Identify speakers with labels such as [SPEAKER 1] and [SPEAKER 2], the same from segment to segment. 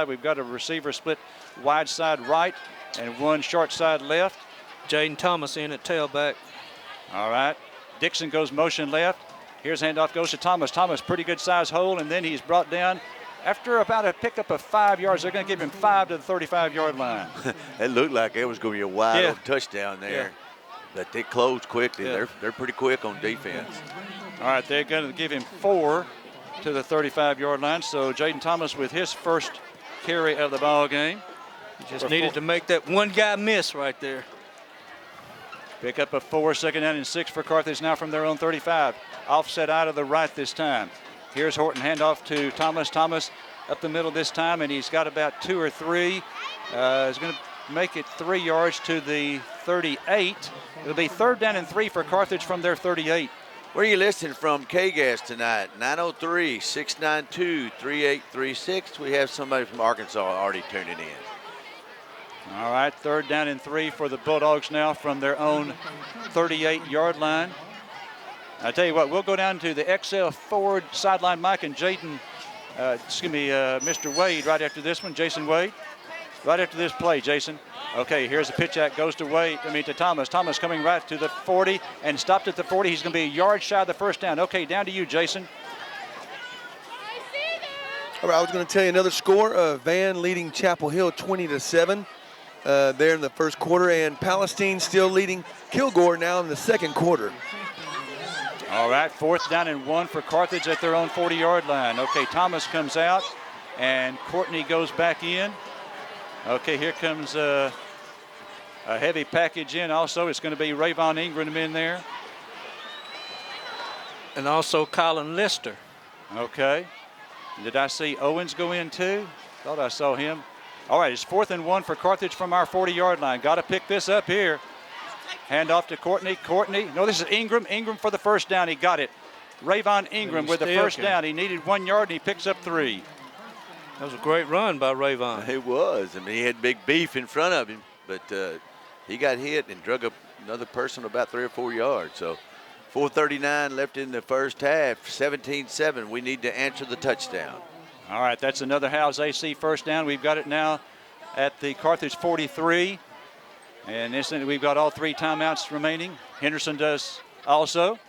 [SPEAKER 1] We've got a receiver split wide side right and one short side left.
[SPEAKER 2] Jaden Thomas in at tailback.
[SPEAKER 1] All right. Dixon goes motion left. Here's handoff goes to Thomas. Thomas, pretty good size hole, and then he's brought down. After about a pickup of 5 yards, they're going to give him 5 to the 35-yard line.
[SPEAKER 3] It looked like it was going to be a wide open touchdown there. Yeah. But they closed quickly. Yeah. They're pretty quick on defense.
[SPEAKER 1] All right, they're going to give him 4 to the 35-yard line. So Jaden Thomas with his first carry of the ball game.
[SPEAKER 2] He just needed to make that one guy miss right there.
[SPEAKER 1] Pick up a 4, 2nd down and 6 for Carthage now from their own 35. Offset out of the right this time. Here's Horton, handoff to Thomas. Thomas up the middle this time, and he's got about 2 or 3. He's going to make it 3 yards to the 38. It'll be 3rd down and 3 for Carthage from their 38.
[SPEAKER 3] Where are you listening from KGAS tonight? 903-692-3836. We have somebody from Arkansas already tuning in.
[SPEAKER 1] All right, 3rd down and 3 for the Bulldogs now from their own 38-yard line. I tell you what, we'll go down to the XL forward sideline. Mike and Jaden, Mr. Wade right after this one. Jason Wade, right after this play, Jason. Okay, here's the pitch out, goes to Thomas. Thomas coming right to the 40 and stopped at the 40. He's going to be a yard shy of the 1st down. Okay, down to you, Jason.
[SPEAKER 4] All right, I was going to tell you another score. Van leading Chapel Hill 20-7 there in the 1st quarter, and Palestine still leading Kilgore now in the 2nd quarter.
[SPEAKER 1] All right, 4th down and 1 for Carthage at their own 40-yard line. Okay, Thomas comes out, and Courtney goes back in. Okay, here comes a heavy package in also. It's going to be Rayvon Ingram in there.
[SPEAKER 2] And also Colin Lister.
[SPEAKER 1] Okay. Did I see Owens go in too? Thought I saw him. All right, it's 4th and 1 for Carthage from our 40-yard line. Got to pick this up here. Hand off to Courtney. No, this is Ingram. Ingram for the 1st down. He got it. Rayvon Ingram with the 1st down. He needed 1 yard, and he picks up 3.
[SPEAKER 2] That was a great run by Rayvon.
[SPEAKER 3] It was. I mean, he had big beef in front of him, but he got hit and drug up another person about 3 or 4 yards. So 4:39 left in the 1st half, 17-7. We need to answer the touchdown.
[SPEAKER 1] All right, that's another Howes AC 1st down. We've got it now at the Carthage 43. And we've got all 3 timeouts remaining. Henderson does also.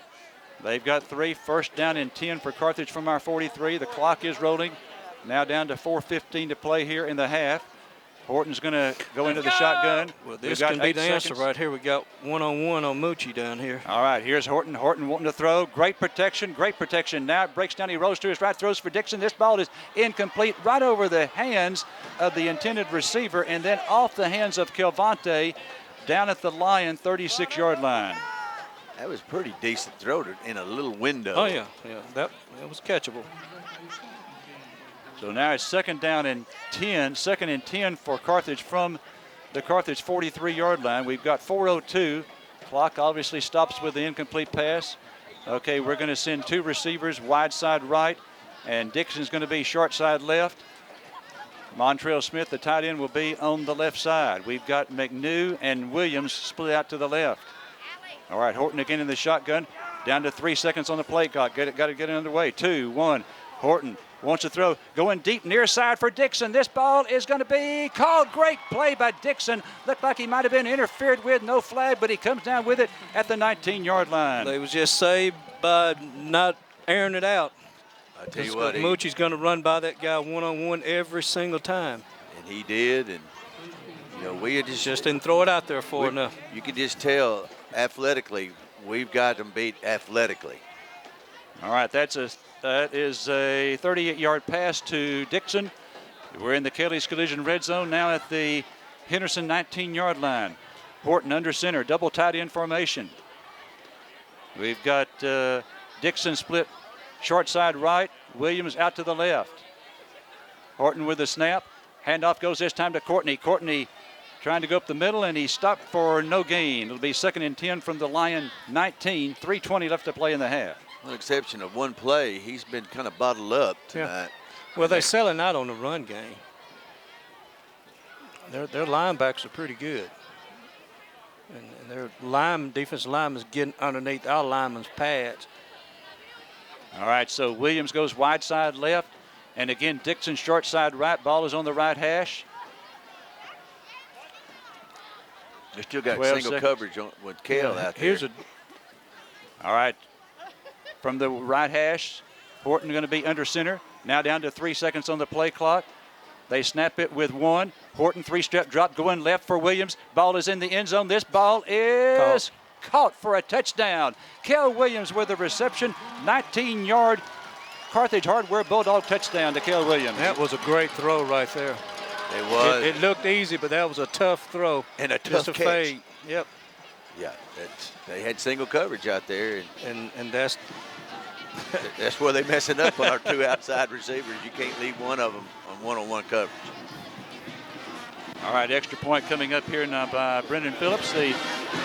[SPEAKER 1] They've got 3. 1st down and 10 for Carthage from our 43. The clock is rolling. Now down to 4:15 to play here in the half. Horton's going to go into the shotgun.
[SPEAKER 2] Well, this can be the answer right here. We got one-on-one on Moochie down here.
[SPEAKER 1] All right, here's Horton. Horton wanting to throw. Great protection. Now it breaks down. He rolls to his right, throws for Dixon. This ball is incomplete, right over the hands of the intended receiver, and then off the hands of Kelvante down at the Lion 36-yard line.
[SPEAKER 3] That was pretty decent throw in a little window.
[SPEAKER 2] Oh, yeah. That was catchable.
[SPEAKER 1] So now it's 2nd down and 10. 2nd and 10 for Carthage from the Carthage 43-yard line. We've got 4:02. Clock obviously stops with the incomplete pass. Okay, we're going to send 2 receivers wide side right, and Dixon's going to be short side left. Montrell Smith, the tight end, will be on the left side. We've got McNew and Williams split out to the left. All right, Horton again in the shotgun. Down to 3 seconds on the play clock. Got to get it underway. 2, 1. Horton wants to throw, going deep near side for Dixon. This ball is going to be called. Great play by Dixon. Looked like he might have been interfered with, no flag, but he comes down with it at the 19-yard line.
[SPEAKER 2] They was just saved by not airing it out.
[SPEAKER 3] I tell you what,
[SPEAKER 2] Moochie's going to run by that guy one-on-one every single time.
[SPEAKER 3] And he did, and we had
[SPEAKER 2] just didn't throw it out there enough.
[SPEAKER 3] You could just tell athletically, we've got them beat athletically.
[SPEAKER 1] All right, that is a 38-yard pass to Dixon. We're in the Kelly's Collision red zone now at the Henderson 19-yard line. Horton under center, double tight end formation. We've got Dixon split short side right, Williams out to the left. Horton with the snap. Handoff goes this time to Courtney. Courtney trying to go up the middle, and he stopped for no gain. It'll be 2nd and 10 from the Lion 19. 3:20 left to play in the half.
[SPEAKER 3] With the exception of one play, he's been kind of bottled up tonight.
[SPEAKER 2] Yeah. Well, they're selling out on the run game. Their linebacks are pretty good. And their defensive linemen's getting underneath our linemen's pads.
[SPEAKER 1] All right, so Williams goes wide side left, And again, Dixon short side right. Ball is on the right hash.
[SPEAKER 3] They still got
[SPEAKER 1] 12
[SPEAKER 3] single
[SPEAKER 1] seconds.
[SPEAKER 3] coverage on, with Kale out there.
[SPEAKER 2] Here's a
[SPEAKER 1] All right. From the right hash, Horton going to be under center. Now down to 3 seconds on the play clock. They snap it with 1. Horton 3-step drop going left for Williams. Ball is in the end zone. This ball is caught for a touchdown. Kel Williams with the reception. 19-yard Carthage Hardware Bulldog touchdown to Kel Williams.
[SPEAKER 2] That was a great throw right there.
[SPEAKER 3] It was.
[SPEAKER 2] It looked easy, but that was a tough throw.
[SPEAKER 3] And a
[SPEAKER 2] Just
[SPEAKER 3] tough
[SPEAKER 2] a
[SPEAKER 3] catch.
[SPEAKER 2] fade. Yep.
[SPEAKER 3] Yeah, they had single coverage out there,
[SPEAKER 2] And that's
[SPEAKER 3] that's where they messing up on our 2 outside receivers. You can't leave one of them on one-on-one coverage.
[SPEAKER 1] All right, extra point coming up here now by Brendan Phillips. The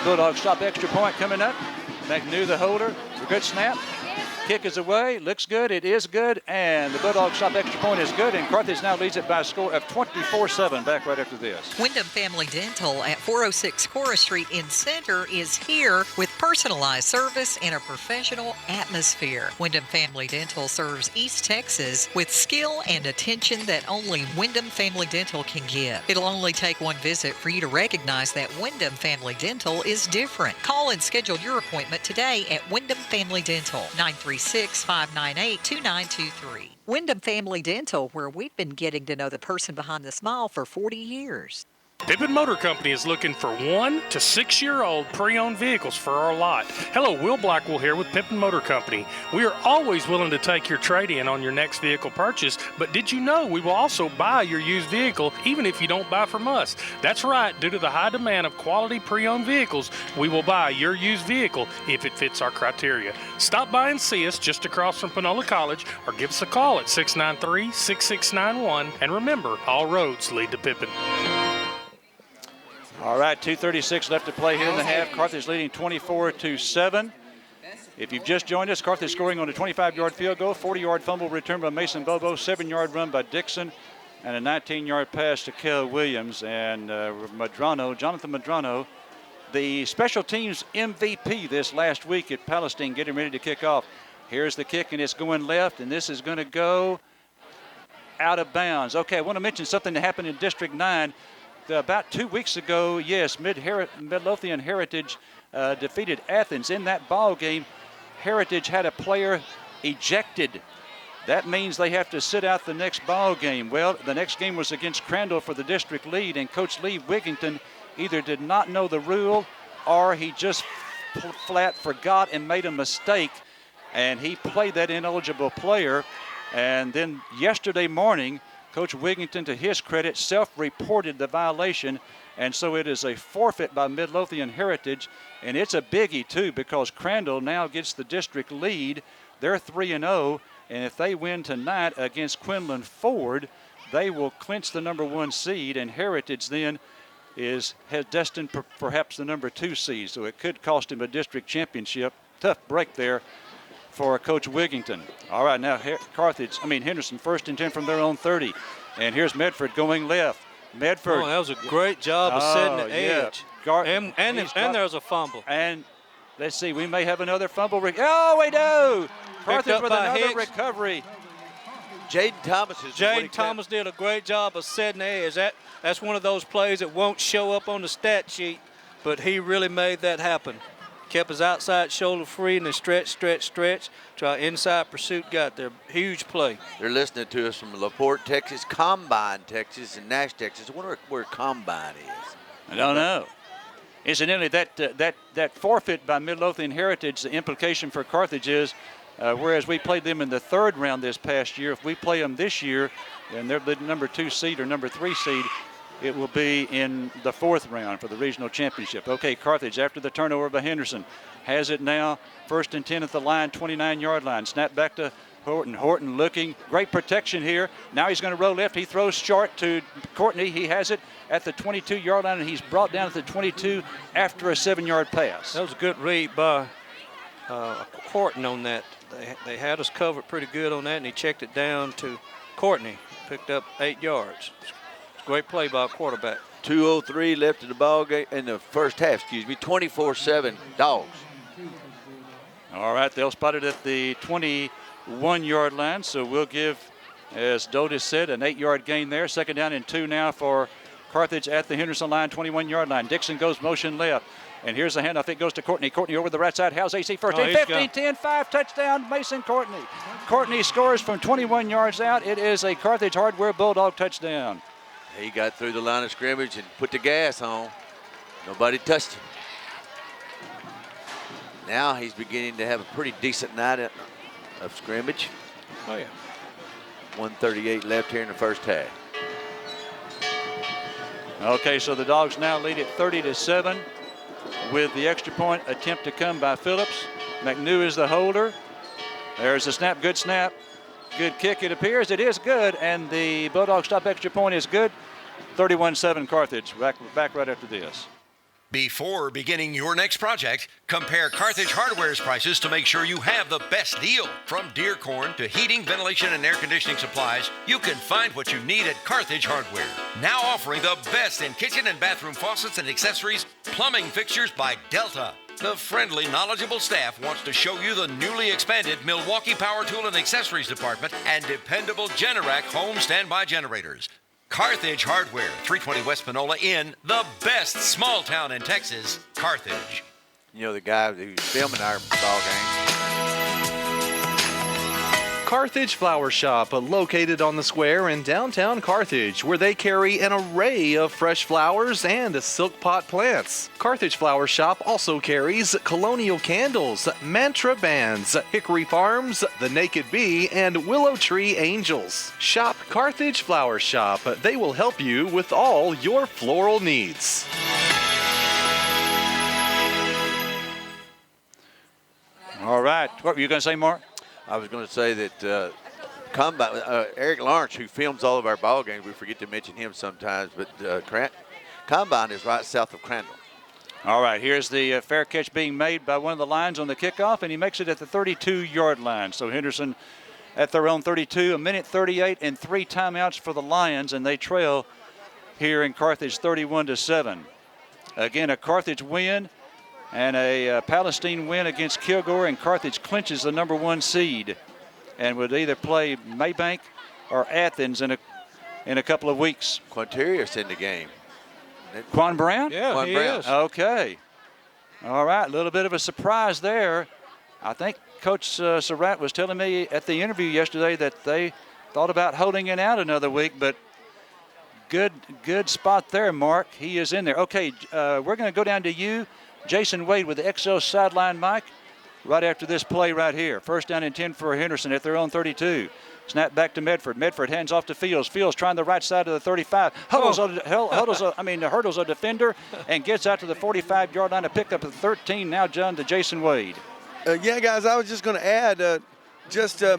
[SPEAKER 1] Bulldogs stop extra point coming up. McNew, the holder. A good snap. Kick is away. Looks good. It is good. And the Bulldogs stop extra point is good. And Carthage now leads it by a score of 24-7. Back right after this.
[SPEAKER 5] Wyndham Family Dental at 406 Cora Street in Center is here with personalized service and a professional atmosphere. Wyndham Family Dental serves East Texas with skill and attention that only Wyndham Family Dental can give. It'll only take one visit for you to recognize that Wyndham Family Dental is different. Call and schedule your appointment today at Wyndham Family Dental, 936-598-2923. Wyndham Family Dental, where we've been getting to know the person behind the smile for 40 years.
[SPEAKER 6] Pippin Motor Company is looking for 1 to 6-year-old pre-owned vehicles for our lot. Hello, Will Blackwell here with Pippin Motor Company. We are always willing to take your trade-in on your next vehicle purchase, but did you know we will also buy your used vehicle even if you don't buy from us? That's right, due to the high demand of quality pre-owned vehicles, we will buy your used vehicle if it fits our criteria. Stop by and see us just across from Panola College or give us a call at 693-6691, and remember, all roads lead to Pippin.
[SPEAKER 1] All right, 2:36 left to play here in the half. Carthage leading 24-7. If you've just joined us, Carthage scoring on a 25-yard field goal, 40-yard fumble return by Mason Bobo, 7-yard run by Dixon, and a 19-yard pass to Kel Williams. And Jonathan Madrano, the special teams MVP this last week at Palestine, getting ready to kick off. Here's the kick, and it's going left, and this is going to go out of bounds. Okay, I want to mention something that happened in District 9. About 2 weeks ago, yes, Midlothian Heritage defeated Athens. In that ball game, Heritage had a player ejected. That means they have to sit out the next ball game. Well, the next game was against Crandall for the district lead, and Coach Lee Wigington either did not know the rule or he just flat forgot and made a mistake, and he played that ineligible player. And then yesterday morning, Coach Wigington, to his credit, self-reported the violation, and so it is a forfeit by Midlothian Heritage, and it's a biggie too because Crandall now gets the district lead. They're 3-0, and if they win tonight against Quinlan Ford, they will clinch the number 1 seed, and Heritage then has destined perhaps the number 2 seed, so it could cost him a district championship. Tough break there for Coach Wigington. All right, now Henderson 1st and 10 from their own 30. And here's Medford going left. Medford.
[SPEAKER 2] that was a great job of setting the edge. And there was a fumble.
[SPEAKER 1] And let's see, we may have another fumble. We do. Carthage with another recovery.
[SPEAKER 3] Jaden
[SPEAKER 2] Thomas did a great job of setting the edge. That's one of those plays that won't show up on the stat sheet, but he really made that happen. Kept his outside shoulder free and then stretch. To our inside pursuit got there. Huge play.
[SPEAKER 3] They're listening to us from LaPorte, Texas, Combine, Texas, and Nash, Texas. I wonder where Combine is.
[SPEAKER 1] I don't know. Incidentally, that forfeit by Midlothian Heritage, the implication for Carthage is, whereas we played them in the 3rd round this past year, if we play them this year, and they're the number 2 seed or number 3 seed, it will be in the 4th round for the regional championship. Okay, Carthage, after the turnover by Henderson, has it now. 1st and 10 at the line, 29-yard line. Snap back to Horton. Horton looking. Great protection here. Now he's going to roll left. He throws short to Courtney. He has it at the 22-yard line, and he's brought down at the 22 after a 7-yard pass.
[SPEAKER 2] That was a good read by Horton on that. They had us covered pretty good on that, and he checked it down to Courtney. Picked up 8 yards. Great play by a quarterback.
[SPEAKER 3] 2:03 left in the ball game in the first half. 24-7 Dogs.
[SPEAKER 1] All right, they'll spot it at the 21-yard line, so we'll give As Dotis said, an 8-yard gain there. Second down and 2 now for Carthage at the Henderson line, 21-yard line. Dixon goes motion left. And here's the handoff. It goes to Courtney. Courtney over the right side. How's AC first? 15, 10, 5. Touchdown, Mason Courtney. Courtney scores from 21 yards out. It is a Carthage Hardware Bulldog touchdown.
[SPEAKER 3] He got through the line of scrimmage and put the gas on. Nobody touched him. Now he's beginning to have a pretty decent night of scrimmage.
[SPEAKER 2] Oh, yeah.
[SPEAKER 3] 1:38 left here in the first half.
[SPEAKER 1] Okay, so the Dogs now lead it 30-7 with the extra point attempt to come by Phillips. McNew is the holder. There's the snap, good snap. Good kick, it appears. It is good, and the Bulldog stop extra point is good. 31-7 Carthage. Back right after this.
[SPEAKER 7] Before beginning your next project, compare Carthage Hardware's prices to make sure you have the best deal. From deer corn to heating, ventilation, and air conditioning supplies, you can find what you need at Carthage Hardware. Now offering the best in kitchen and bathroom faucets and accessories, plumbing fixtures by Delta. The friendly, knowledgeable staff wants to show you the newly expanded Milwaukee Power Tool and Accessories Department and dependable Generac home standby generators. Carthage Hardware, 320 West Panola in the best small town in Texas, Carthage.
[SPEAKER 3] You know the guy who's filming our ball game.
[SPEAKER 8] Carthage Flower Shop, located on the square in downtown Carthage, where they carry an array of fresh flowers and silk pot plants. Carthage Flower Shop also carries colonial candles, mantra bands, hickory farms, the naked bee, and willow tree angels. Shop Carthage Flower Shop. They will help you with all your floral needs.
[SPEAKER 1] All right. What were you going to say, Mark?
[SPEAKER 3] I was going to say that Eric Lawrence, who films all of our ball games, we forget to mention him sometimes, but Combine is right south of Crandall.
[SPEAKER 1] All right, here's the fair catch being made by one of the Lions on the kickoff, and he makes it at the 32-yard line. So Henderson at their own 32, 1:38 and 3 timeouts for the Lions, and they trail here in Carthage 31-7. Again, a Carthage win and a Palestine win against Kilgore, and Carthage clinches the number 1 seed and would either play Maybank or Athens in a couple of weeks.
[SPEAKER 3] Quintarius in the game.
[SPEAKER 1] Quan Brown?
[SPEAKER 2] Yeah,
[SPEAKER 3] Quan
[SPEAKER 2] he
[SPEAKER 3] Brown.
[SPEAKER 2] is.
[SPEAKER 1] Okay. All right, a little bit of a surprise there. I think Coach Surratt was telling me at the interview yesterday that they thought about holding it out another week, but good spot there, Mark. He is in there. Okay, we're going to go down to you, Jason Wade, with the XO sideline mic right after this play right here. First down and 10 for Henderson at their own 32. Snap back to Medford. Medford hands off to Fields. Fields trying the right side of the 35. Hurdles a defender and gets out to the 45-yard line to pick up the 13. Now John to Jason Wade.
[SPEAKER 4] Yeah, guys, I was just going to add,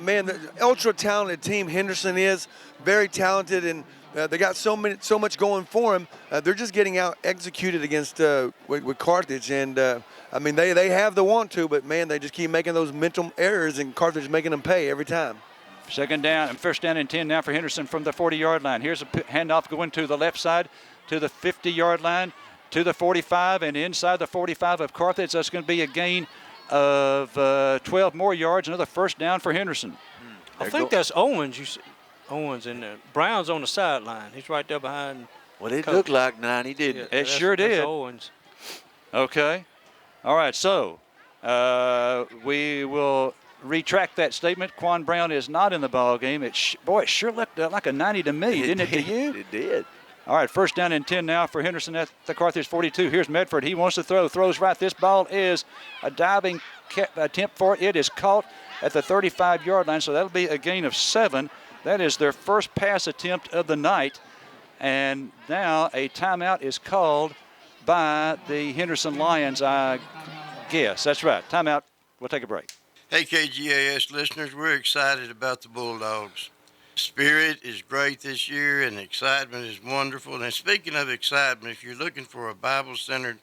[SPEAKER 4] man, the ultra-talented team Henderson is, very talented, and they got so much going for them. They're just getting out executed against with Carthage, and I mean they have the want to, but man, they just keep making those mental errors, and Carthage making them pay every time.
[SPEAKER 1] Second down and first down and 10 now for Henderson from the 40-yard line. Here's a handoff going to the left side to the 50-yard line to the 45, and inside the 45 of Carthage. That's going to be a gain of 12 more yards. Another first down for Henderson.
[SPEAKER 2] I think that's Owens. You see Owens in there. Brown's on the sideline. He's right there behind.
[SPEAKER 3] Well, it looked like 90, didn't it?
[SPEAKER 1] It sure did.
[SPEAKER 2] That's Owens.
[SPEAKER 1] Okay. All right, so we will retract that statement. Quan Brown is not in the ball game. It sure looked like a 90 to me, didn't it to you?
[SPEAKER 3] It did.
[SPEAKER 1] All right, first down and 10 now for Henderson at the Carthage 42. Here's Medford. He wants to throw. Throws right. This ball is a diving attempt for it. It is caught at the 35-yard line, so that'll be a gain of 7. That is their first pass attempt of the night. And now a timeout is called by the Henderson Lions, I guess. That's right. Timeout. We'll take a break.
[SPEAKER 9] Hey, KGAS listeners, we're excited about the Bulldogs. Spirit is great this year, and excitement is wonderful. And speaking of excitement, if you're looking for a Bible-centered,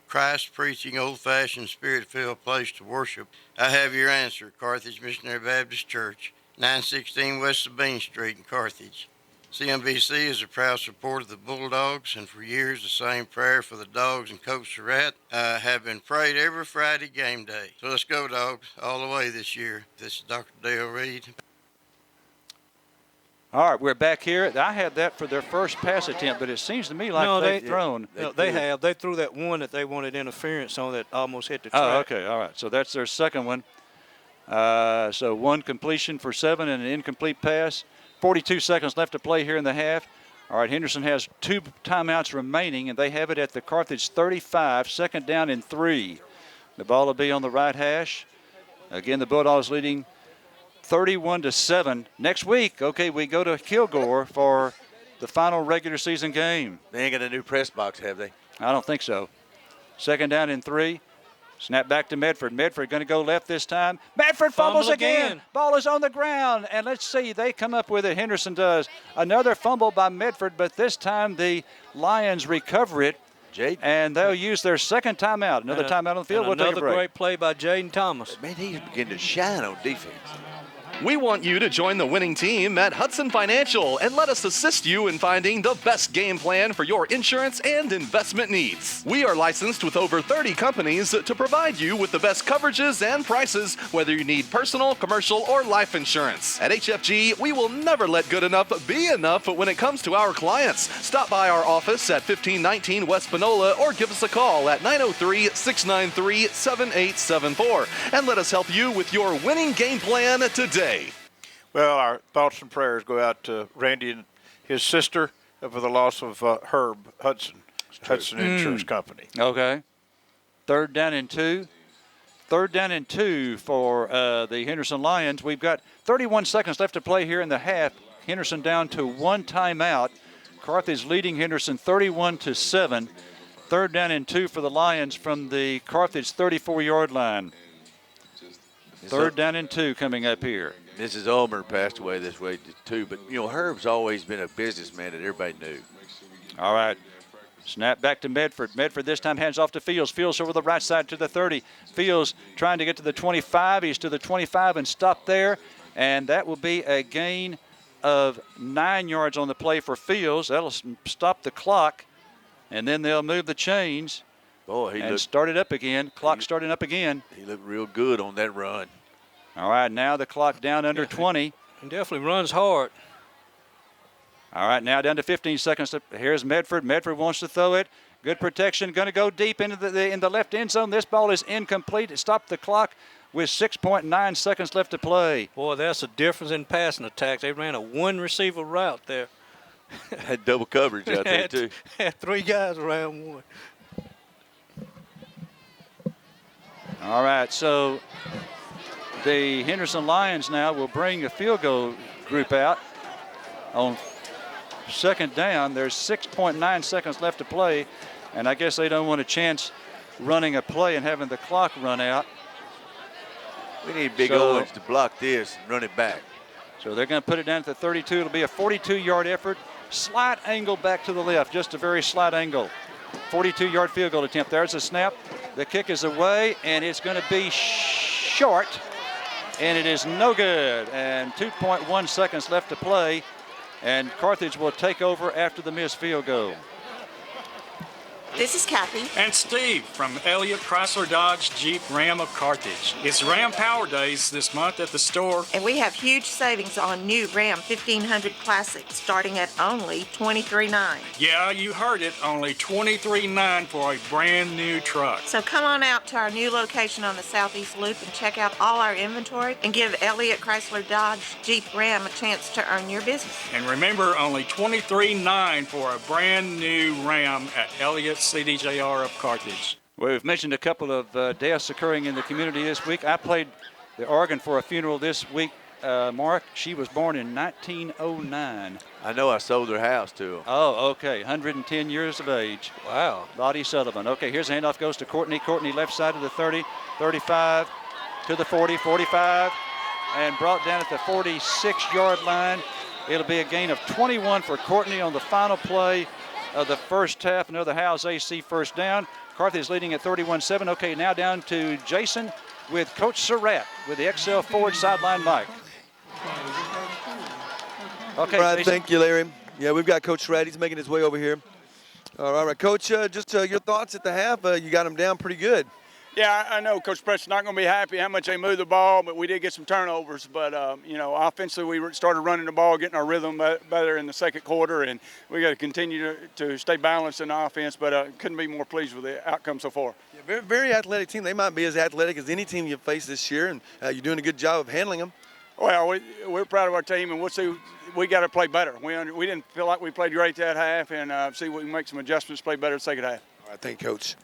[SPEAKER 9] Christ-preaching, old-fashioned, spirit-filled place to worship, I have your answer, Carthage Missionary Baptist Church, 916 West Sabine Street in Carthage. CMBC is a proud supporter of the Bulldogs, and for years the same prayer for the Dogs and Coach Surratt have been prayed every Friday game day. So let's go, Dogs, all the way this year. This is Dr. Dale Reed.
[SPEAKER 1] All right, we're back here. I had that for their first pass attempt, but it seems to me like they've thrown.
[SPEAKER 2] No, they have. They threw that one that they wanted interference on that almost hit the track.
[SPEAKER 1] Oh, okay, all right. So that's their second one. So one completion for 7 and an incomplete pass. 42 seconds left to play here in the half. All right, Henderson has 2 timeouts remaining, and they have it at the Carthage 35, second down and 3. The ball will be on the right hash. Again, the Bulldogs leading 31-7. Next week, okay, we go to Kilgore for the final regular season game.
[SPEAKER 3] They ain't got a new press box, have they?
[SPEAKER 1] I don't think so. Second down and 3. Snap back to Medford. Medford going to go left this time. Medford fumbles again. Ball is on the ground. And let's see, they come up with it. Henderson does. Another fumble by Medford, but this time the Lions recover it. And they'll use their second timeout. Another timeout on the field. We'll take a break.
[SPEAKER 2] Another great play by Jaden Thomas.
[SPEAKER 3] Man, he's beginning to shine on defense.
[SPEAKER 8] We want you to join the winning team at Hudson Financial and let us assist you in finding the best game plan for your insurance and investment needs. We are licensed with over 30 companies to provide you with the best coverages and prices, whether you need personal, commercial, or life insurance. At HFG, we will never let good enough be enough when it comes to our clients. Stop by our office at 1519 West Panola or give us a call at 903-693-7874 and let us help you with your winning game plan today.
[SPEAKER 10] Well, our thoughts and prayers go out to Randy and his sister for the loss of Herb Hudson Insurance Company.
[SPEAKER 1] Okay. Third down and 2. Third down and 2 for the Henderson Lions. We've got 31 seconds left to play here in the half. Henderson down to 1 timeout. Carthage leading Henderson 31-7. Third down and 2 for the Lions from the Carthage 34-yard line. Third down and 2 coming up here.
[SPEAKER 3] Mrs. Ulmer passed away this way too, but Herb's always been a businessman that everybody knew.
[SPEAKER 1] All right. Snap back to Medford. Medford this time hands off to Fields. Fields over the right side to the 30. Fields trying to get to the 25. He's to the 25 and stopped there. And that will be a gain of 9 yards on the play for Fields. That'll stop the clock. And then they'll move the chains.
[SPEAKER 3] Boy,
[SPEAKER 1] start it up again. Clock starting up again.
[SPEAKER 3] He looked real good on that run.
[SPEAKER 1] All right, now the clock down under 20.
[SPEAKER 2] He definitely runs hard.
[SPEAKER 1] All right, now down to 15 seconds. Here's Medford. Medford wants to throw it. Good protection. Going to go deep into in the left end zone. This ball is incomplete. It stopped the clock with 6.9 seconds left to play.
[SPEAKER 2] Boy, that's a difference in passing attacks. They ran a 1-receiver route there.
[SPEAKER 3] Had double coverage out there, too.
[SPEAKER 2] Had 3 guys around 1.
[SPEAKER 1] All right, so the Henderson Lions now will bring a field goal group out on second down. There's 6.9 seconds left to play, and I guess they don't want a chance running a play and having the clock run out.
[SPEAKER 3] We need Big Owens to block this and run it back.
[SPEAKER 1] So they're going to put it down at the 32. It'll be a 42-yard effort. Slight angle back to the left, just a very slight angle. 42-yard field goal attempt. There's a snap. The kick is away, and it's going to be short. And it is no good. And 2.1 seconds left to play. And Carthage will take over after the missed field goal.
[SPEAKER 11] This is Kathy.
[SPEAKER 12] And Steve from Elliott Chrysler Dodge Jeep Ram of Carthage. It's Ram Power Days this month at the store.
[SPEAKER 11] And we have huge savings on new Ram 1500 Classic starting at only $23,900.
[SPEAKER 12] Yeah, you heard it. Only $23,900 for a brand new truck.
[SPEAKER 11] So come on out to our new location on the Southeast Loop and check out all our inventory and give Elliott Chrysler Dodge Jeep Ram a chance to earn your business.
[SPEAKER 12] And remember, only $23,900 for a brand new Ram at Elliott CDJR of Carthage.
[SPEAKER 1] Well, we've mentioned a couple of deaths occurring in the community this week. I played the organ for a funeral this week, Mark. She was born in 1909.
[SPEAKER 3] I know, I sold her house to him.
[SPEAKER 1] Oh, okay. 110 years of age.
[SPEAKER 2] Wow.
[SPEAKER 1] Lottie Sullivan. Okay, here's a handoff goes to Courtney. Courtney left side of the 30, 35 to the 40, 45, and brought down at the 46-yard line. It'll be a gain of 21 for Courtney on the final play of the first half. Another Howes AC first down. Carthage leading at 31-7. Okay, now down to Jason with Coach Surratt with the XL Forward sideline mic. Okay,
[SPEAKER 4] right, thank you, Larry. Yeah, we've got Coach Surratt. He's making his way over here. All right, Coach, just your thoughts at the half. You got him down pretty good.
[SPEAKER 13] Yeah, I know Coach Preston's not going to be happy how much they moved the ball, but we did get some turnovers. But, offensively, we started running the ball, getting our rhythm better in the second quarter, and we got to continue to stay balanced in the offense, but couldn't be more pleased with the outcome so far.
[SPEAKER 4] Yeah, very, very athletic team. They might be as athletic as any team you've faced this year, and you're doing a good job of handling them.
[SPEAKER 13] Well, we're proud of our team, and we'll see. We got to play better. We didn't feel like we played great that half, and see if we can make some adjustments, play better the second half.
[SPEAKER 4] All right, thank you, Coach.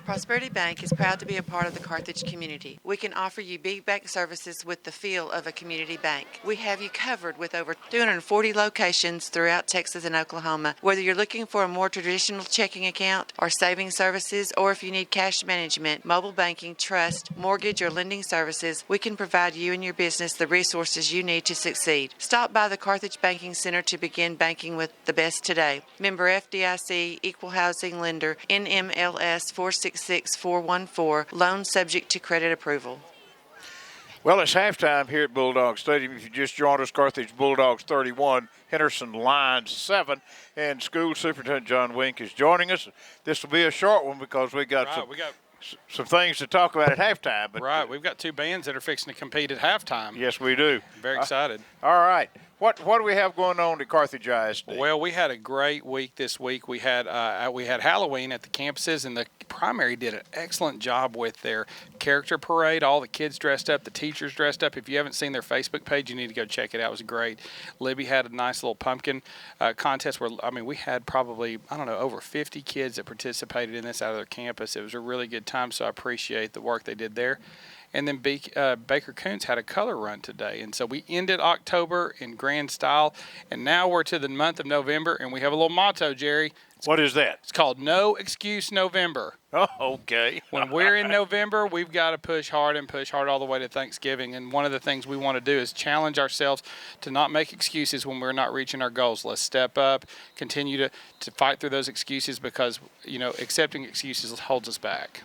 [SPEAKER 14] Prosperity Bank is proud to be a part of the Carthage community. We can offer you big bank services with the feel of a community bank. We have you covered with over 240 locations throughout Texas and Oklahoma. Whether you're looking for a more traditional checking account or saving services, or if you need cash management, mobile banking, trust, mortgage, or lending services, we can provide you and your business the resources you need to succeed. Stop by the Carthage Banking Center to begin banking with the best today. Member FDIC, Equal Housing Lender, NMLS 46414, loan subject to credit approval.
[SPEAKER 10] Well, it's halftime here at Bulldog Stadium. If you just joined us, Carthage Bulldogs 31, Henderson Lions 7, and School Superintendent John Wink is joining us. This will be a short one because we got some things to talk about at halftime. But
[SPEAKER 12] we've got two bands that are fixing to compete at halftime.
[SPEAKER 10] Yes, we do.
[SPEAKER 12] Very excited.
[SPEAKER 10] All right. What do we have going on at Carthage ISD?
[SPEAKER 12] Well, we had a great week this week. We had Halloween at the campuses, and the primary did an excellent job with their character parade. All the kids dressed up, the teachers dressed up. If you haven't seen their Facebook page, you need to go check it out. It was great. Libby had a nice little pumpkin contest where, we had probably, over 50 kids that participated in this out of their campus. It was a really good time, so I appreciate the work they did there. And then Baker Coons had a color run today. And so we ended October in grand style. And now we're to the month of November, and we have a little motto, Jerry.
[SPEAKER 10] What is that?
[SPEAKER 12] It's called No Excuse November.
[SPEAKER 10] Oh, okay.
[SPEAKER 12] When we're in November, we've got to push hard all the way to Thanksgiving. And one of the things we want to do is challenge ourselves to not make excuses when we're not reaching our goals. Let's step up, continue to fight through those excuses because, accepting excuses holds us back.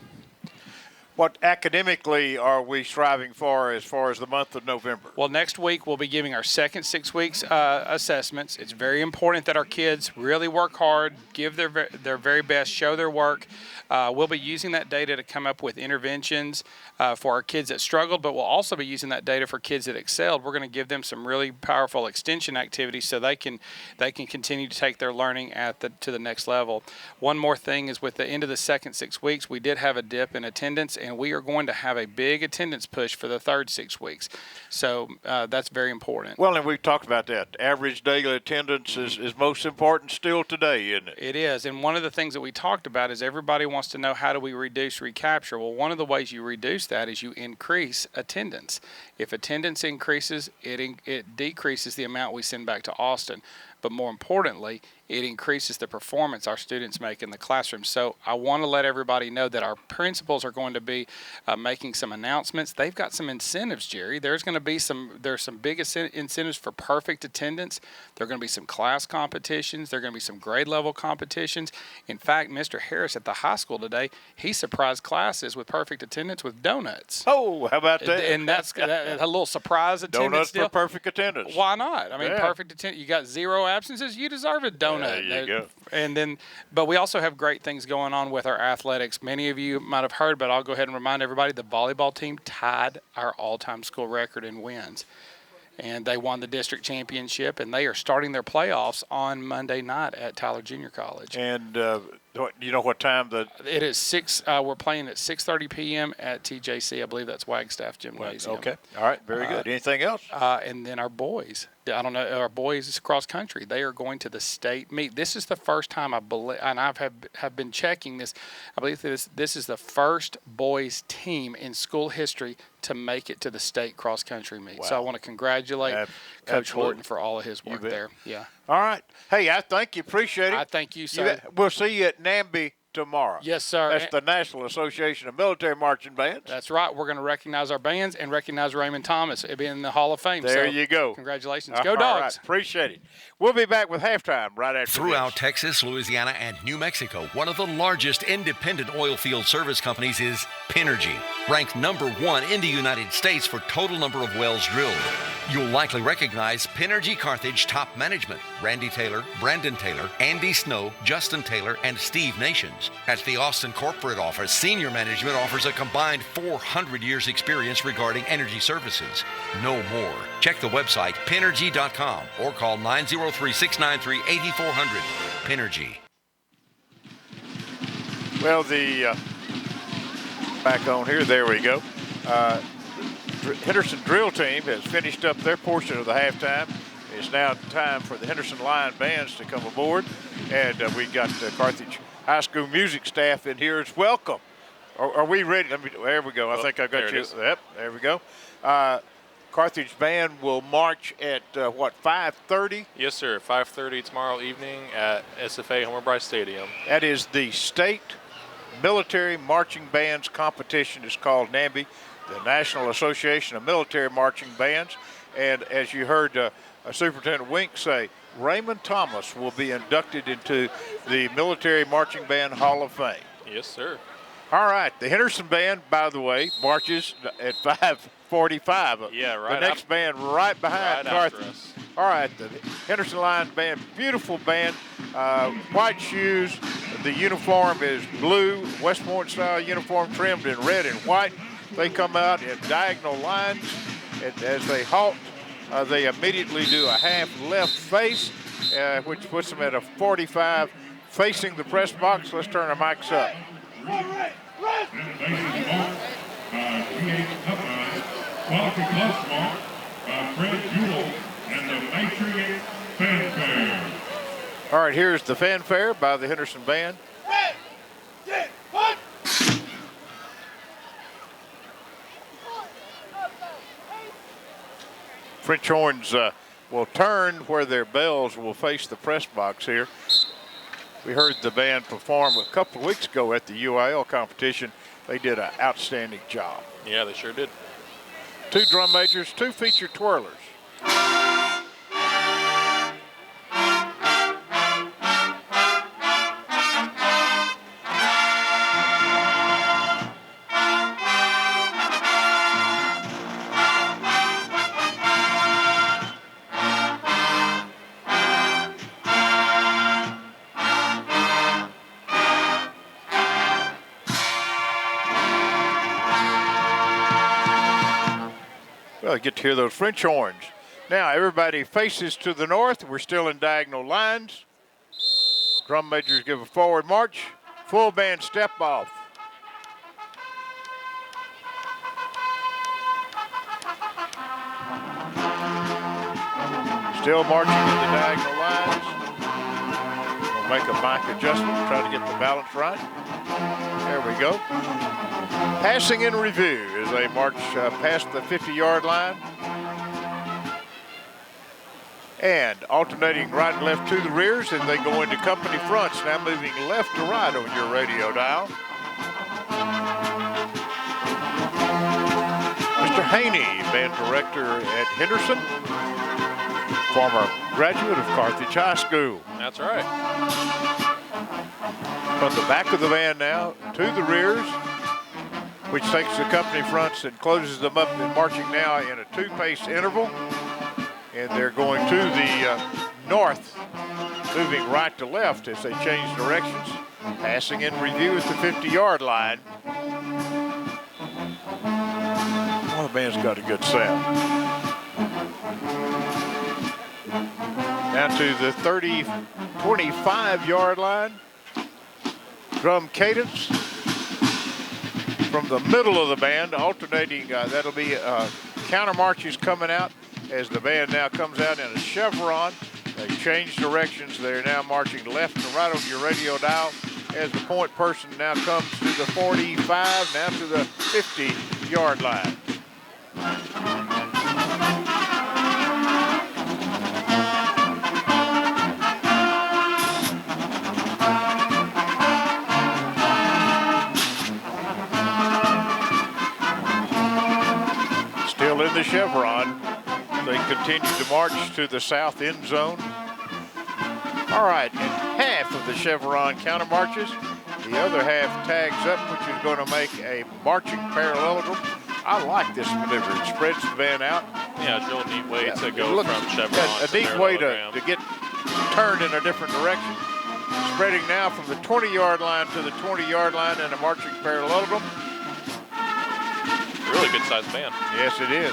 [SPEAKER 10] What academically are we striving for as far as the month of November?
[SPEAKER 12] Well, next week we'll be giving our second 6 weeks assessments. It's very important that our kids really work hard, give their very best, show their work. We'll be using that data to come up with interventions for our kids that struggled, but we'll also be using that data for kids that excelled. We're going to give them some really powerful extension activities so they can continue to take their learning to the next level. One more thing is with the end of the second 6 weeks, we did have a dip in attendance, and we are going to have a big attendance push for the third 6 weeks. So that's very important.
[SPEAKER 10] Well, and we've talked about that. Average daily attendance is most important still today, isn't it?
[SPEAKER 12] It is. And one of the things that we talked about is everybody wants to know, how do we reduce recapture? Well, one of the ways you reduce that is you increase attendance. If attendance increases, it decreases the amount we send back to Austin. But more importantly, it increases the performance our students make in the classroom. So I want to let everybody know that our principals are going to be making some announcements. They've got some incentives, Jerry. There's some big incentives for perfect attendance. There are going to be some class competitions. There are going to be some grade level competitions. In fact, Mr. Harris at the high school today, he surprised classes with perfect attendance with donuts.
[SPEAKER 10] Oh, how about that?
[SPEAKER 12] And that's a little surprise attendance.
[SPEAKER 10] Donuts
[SPEAKER 12] deal.
[SPEAKER 10] for perfect attendance.
[SPEAKER 12] Why not? Perfect attendance. You got 0 absences. You deserve a donut.
[SPEAKER 10] There you go.
[SPEAKER 12] And but we also have great things going on with our athletics. Many of you might have heard, but I'll go ahead and remind everybody, the volleyball team tied our all-time school record in wins. And they won the district championship, and they are starting their playoffs on Monday night at Tyler Junior College.
[SPEAKER 10] And you know what time
[SPEAKER 12] it is 6. We're playing at 6:30 p.m. at TJC. I believe that's Wagstaff Gymnasium.
[SPEAKER 10] Okay. All right. Very good. Anything else?
[SPEAKER 12] And then our boys. I don't know, our boys cross country, they are going to the state meet. This is the first time I believe, and I have been checking this, I believe this is the first boys team in school history to make it to the state cross country meet. Wow. So I want to congratulate Coach Horton for all of his work there. Yeah.
[SPEAKER 10] All right. Hey, I thank you. Appreciate it.
[SPEAKER 12] I thank you, sir.
[SPEAKER 10] We'll see you at NAMBY tomorrow.
[SPEAKER 12] Yes, sir.
[SPEAKER 10] That's the National Association of Military Marching Bands.
[SPEAKER 12] That's right. We're going to recognize our bands and recognize Raymond Thomas being in the Hall of Fame.
[SPEAKER 10] There you go.
[SPEAKER 12] Congratulations. Go Dogs.
[SPEAKER 10] Right. Appreciate it. We'll be back with halftime right after
[SPEAKER 7] Throughout
[SPEAKER 10] this.
[SPEAKER 7] Texas, Louisiana, and New Mexico, one of the largest independent oil field service companies is Pinergy, ranked #1 in the United States for total number of wells drilled. You'll likely recognize Pinergy Carthage top management, Randy Taylor, Brandon Taylor, Andy Snow, Justin Taylor, and Steve Nations. At the Austin corporate office, senior management offers a combined 400 years experience regarding energy services. No more. Check the website, Pinergy.com, or call 903-693-8400. Pinergy.
[SPEAKER 10] Well, the back on here, there we go. Henderson drill team has finished up their portion of the halftime. It's now time for the Henderson Lion bands to come aboard. And we got Carthage High School music staff in here as welcome. Are we ready? There we go. I think I got you. Yep, there we go. Carthage band will march at, 5:30?
[SPEAKER 15] Yes, sir. 5:30 tomorrow evening at SFA Homer Bryce Stadium.
[SPEAKER 10] That is the state military marching bands competition. It's called NAMBY, the National Association of Military Marching Bands. And as you heard Superintendent Wink say, Raymond Thomas will be inducted into the Military Marching Band Hall of Fame.
[SPEAKER 15] Yes, sir.
[SPEAKER 10] All right. The Henderson band, by the way, marches at 5:45.
[SPEAKER 15] Yeah, right.
[SPEAKER 10] The next band right behind Carthage. All right. The Henderson Lions band, beautiful band. White shoes. The uniform is blue, West Point style uniform trimmed in red and white. They come out in diagonal lines, and as they halt, they immediately do a half left face, which puts them at a 45 facing the press box. Let's turn our mics up. All right, here's the fanfare by the Henderson band. French horns will turn where their bells will face the press box here. We heard the band perform a couple of weeks ago at the UIL competition. They did an outstanding job.
[SPEAKER 15] Yeah, they sure did.
[SPEAKER 10] 2 drum majors, 2 featured twirlers. Well, get to hear those French horns. Now, everybody faces to the north. We're still in diagonal lines. Drum majors give a forward march. Full band step off. Still marching in the diagonal lines. We'll make a mic adjustment, try to get the balance right. There we go. Passing in review as they march past the 50-yard line. And alternating right and left to the rears, and they go into company fronts, now moving left to right on your radio dial. Mr. Haney, band director at Henderson, former graduate of Carthage High School.
[SPEAKER 15] That's right.
[SPEAKER 10] From the back of the band now to the rears, which takes the company fronts and closes them up and marching now in a 2-pace interval. And they're going to the north, moving right to left as they change directions, passing in review at the 50-yard line. Well, the band's got a good sound. Down to the 25-yard line. Drum cadence from the middle of the band, alternating, that'll be counter marches coming out as the band now comes out in a chevron. They change directions. They're now marching left to right on your radio dial as the point person now comes to the 45, now to the 50-yard line. Still in the chevron. They continue to march to the south end zone. All right, and half of the chevron counter marches. The other half tags up, which is going to make a marching parallelogram. I like this maneuver. It spreads the band out.
[SPEAKER 15] Yeah, it's a real neat way to go from chevron
[SPEAKER 10] a neat way to get turned in a different direction. Spreading now from the 20-yard line to the 20-yard line and a marching parallelogram.
[SPEAKER 15] Really good sized band.
[SPEAKER 10] Yes, it is.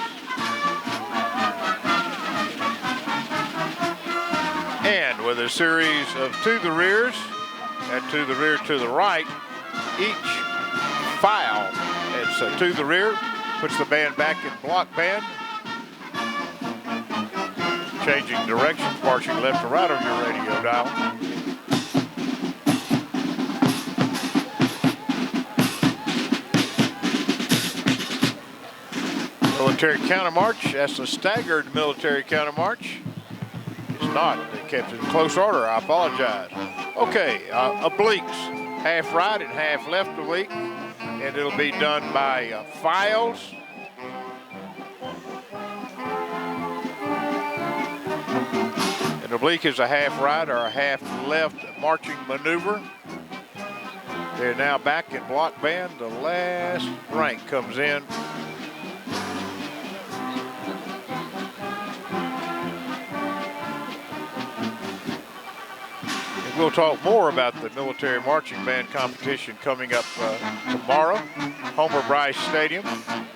[SPEAKER 10] And with a series of to the rears and to the rear to the right, each file, it's to the rear, puts the band back in block band. Changing directions, marching left to right on your radio dial. Military counter march. That's a staggered military counter march. It's not. They kept it in close order. I apologize. Okay, obliques. Half right and half left oblique. And it'll be done by files. An oblique is a half right or a half left marching maneuver. They're now back in block band. The last rank comes in. We'll talk more about the military marching band competition coming up tomorrow. Homer Bryce Stadium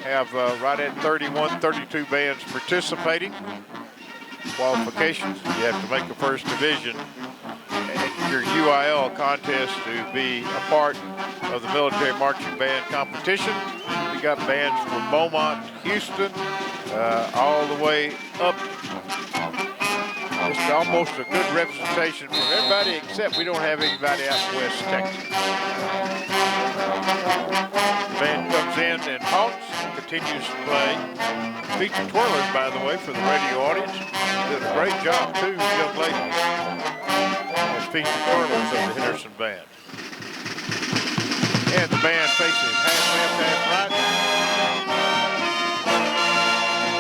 [SPEAKER 10] have right at 31, 32 bands participating. Qualifications, you have to make the first division at your UIL contest to be a part of the military marching band competition. We got bands from Beaumont, Houston, all the way up. Just almost a good representation from everybody, except we don't have anybody out in West Texas. The band comes in and halts, continues to play. Featured twirlers, by the way, for the radio audience. Did a great job, too, young ladies. As featured twirlers of the Henderson band. And the band faces half left, half right.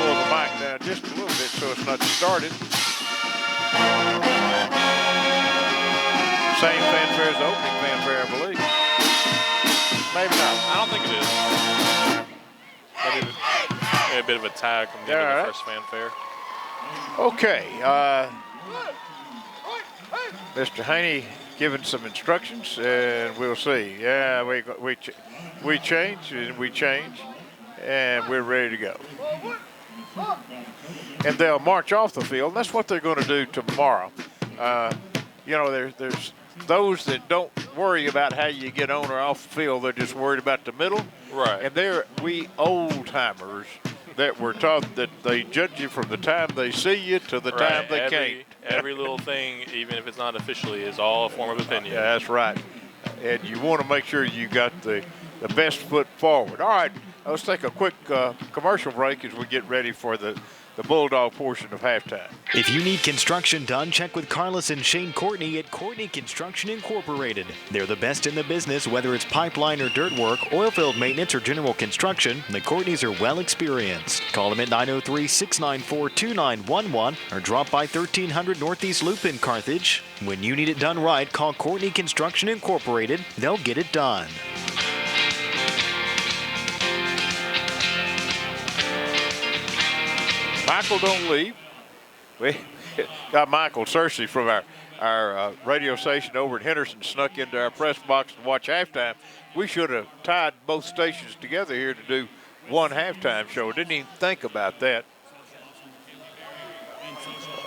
[SPEAKER 10] Pull the mic down just a little bit so it's not distorted. Same fanfare as the opening fanfare, I believe. Maybe not.
[SPEAKER 15] I don't think it is. Maybe a bit of a tag from the end of the first fanfare.
[SPEAKER 10] Okay. Mr. Haney giving some instructions, and we'll see. Yeah, we change, and we change, and we're ready to go. And they'll march off the field. That's what they're going to do tomorrow. You know, there's those that don't worry about how you get on or off the field. They're just worried about the middle.
[SPEAKER 15] Right.
[SPEAKER 10] And we old-timers that were taught that they judge you from the time they see you to the time they can't.
[SPEAKER 15] Every little thing, even if it's not officially, is all a form of opinion.
[SPEAKER 10] Yeah, that's right. And you want to make sure you got the best foot forward. All right, let's take a quick commercial break as we get ready for the Bulldog portion of halftime.
[SPEAKER 16] If you need construction done, check with Carlos and Shane Courtney at Courtney Construction Incorporated. They're the best in the business, whether it's pipeline or dirt work, oil field maintenance, or general construction. The Courtneys are well experienced. Call them at 903-694-2911 or drop by 1300 Northeast Loop in Carthage. When you need it done right, call Courtney Construction Incorporated. They'll get it done.
[SPEAKER 10] Michael, don't leave. We got Michael Searcy from our radio station over at Henderson snuck into our press box to watch halftime. We should have tied both stations together here to do one halftime show. Didn't even think about that.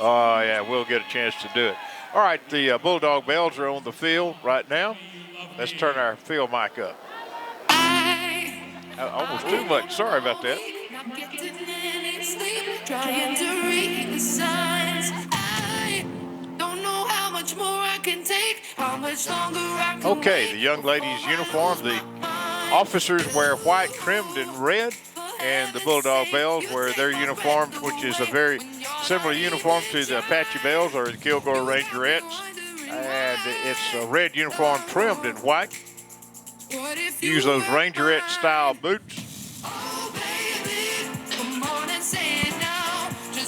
[SPEAKER 10] Oh, yeah, we'll get a chance to do it. All right, the Bulldog Bells are on the field right now. Let's turn our field mic up. Almost too much. Sorry about that.
[SPEAKER 17] Trying to read the signs. I don't know how much more I can take, how much longer I can
[SPEAKER 10] Okay, the young ladies' uniform. The officers wear white trimmed in red, and the Bulldog Bells wear their uniforms, which is a very similar uniform to the Apache Bells or the Kilgore Rangerettes. And it's a red uniform trimmed in white. Use those Rangerette style boots.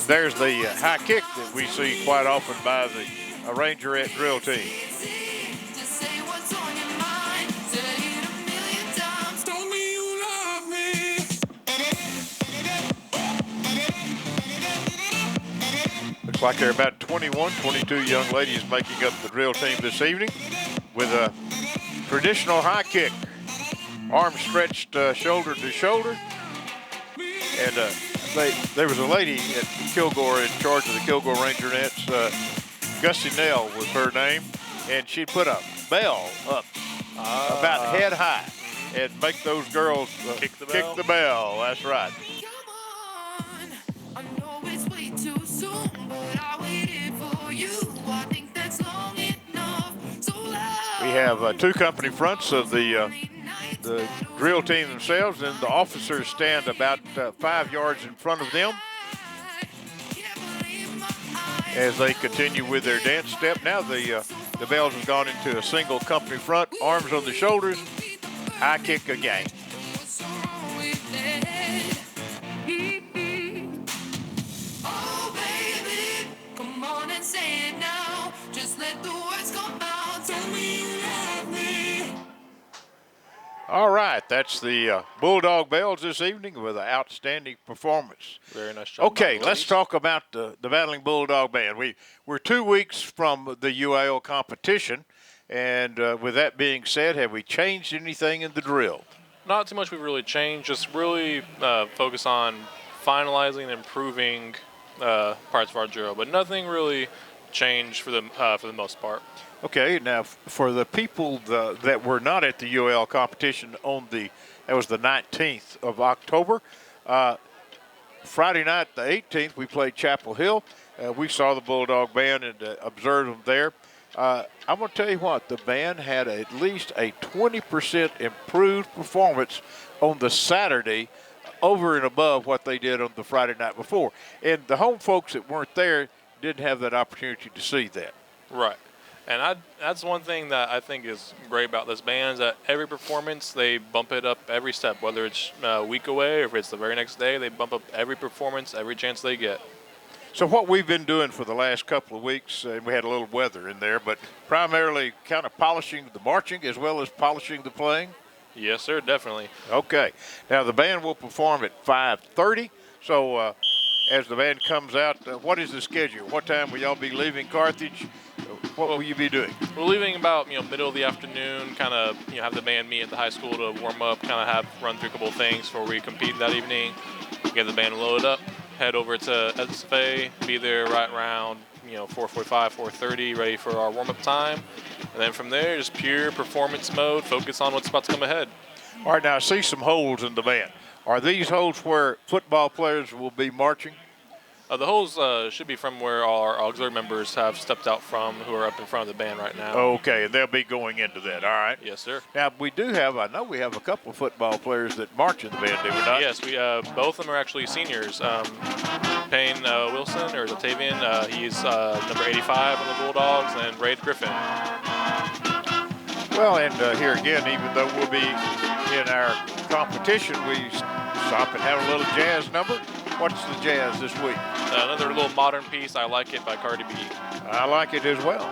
[SPEAKER 10] There's the high kick that we see quite often by the Rangerette drill team. Looks like they're about 22 young ladies making up the drill team this evening with a traditional high kick. Arms stretched shoulder to shoulder. And there was a lady at Kilgore in charge of the Kilgore Rangerettes. Gussie Nell was her name. And she'd put a bell up about head high and make those girls kick the bell. That's right.
[SPEAKER 17] I know it's way too soon, but I waited for you. I think that's long enough. So loud.
[SPEAKER 10] We have two company fronts of the drill team themselves, and the officers stand about 5 yards in front of them as they continue with their dance step. Now the bells have gone into a single company front, arms on the shoulders, high kick again.
[SPEAKER 17] Oh, baby, come on and say it now. Just let the words come out. Tell me you love me.
[SPEAKER 10] All right, that's the Bulldog Bells this evening with an outstanding performance.
[SPEAKER 15] Very nice job.
[SPEAKER 10] Okay, let's talk about the Battling Bulldog Band. We're 2 weeks from the UAL competition, and with that being said, have we changed anything in the drill?
[SPEAKER 15] Not too much we've really changed, just really focus on finalizing and improving parts of our drill, but nothing really changed for the most part.
[SPEAKER 10] Okay, now for the people that were not at the UAL competition that was the 19th of October, Friday night, the 18th, we played Chapel Hill. We saw the Bulldog Band and observed them there. I'm going to tell you what, the band had at least a 20% improved performance on the Saturday over and above what they did on the Friday night before. And the home folks that weren't there didn't have that opportunity to see that.
[SPEAKER 15] Right. And that's one thing that I think is great about this band is that every performance, they bump it up every step, whether it's a week away or if it's the very next day, they bump up every performance, every chance they get.
[SPEAKER 10] So what we've been doing for the last couple of weeks, and we had a little weather in there, but primarily kind of polishing the marching as well as polishing the playing?
[SPEAKER 15] Yes, sir, definitely.
[SPEAKER 10] Okay. Now, the band will perform at 5:30. So as the band comes out, what is the schedule? What time will y'all be leaving Carthage? What will you be doing?
[SPEAKER 15] We're leaving about middle of the afternoon, kind of have the band meet at the high school to warm up, kind of run through a couple of things before we compete that evening, get the band loaded up, head over to SFA, be there right around 4:45, 4:30, ready for our warm-up time, and then from there, just pure performance mode, focus on what's about to come ahead.
[SPEAKER 10] All right, now I see some holes in the band. Are these holes where football players will be marching?
[SPEAKER 15] The holes should be from where our auxiliary members have stepped out from, who are up in front of the band right now.
[SPEAKER 10] Okay, and they'll be going into that, all right?
[SPEAKER 15] Yes, sir.
[SPEAKER 10] Now, I know we have a couple of football players that march in the band, do we not?
[SPEAKER 15] Yes, we both of them are actually seniors. Payne Wilson, or Zatavian, he's number 85 on the Bulldogs, and Raid Griffin.
[SPEAKER 10] Well, and here again, even though we'll be in our competition, we stop and have a little jazz number. What's the jazz this week?
[SPEAKER 15] Another little modern piece, I Like It, by Cardi B.
[SPEAKER 10] I like it as well.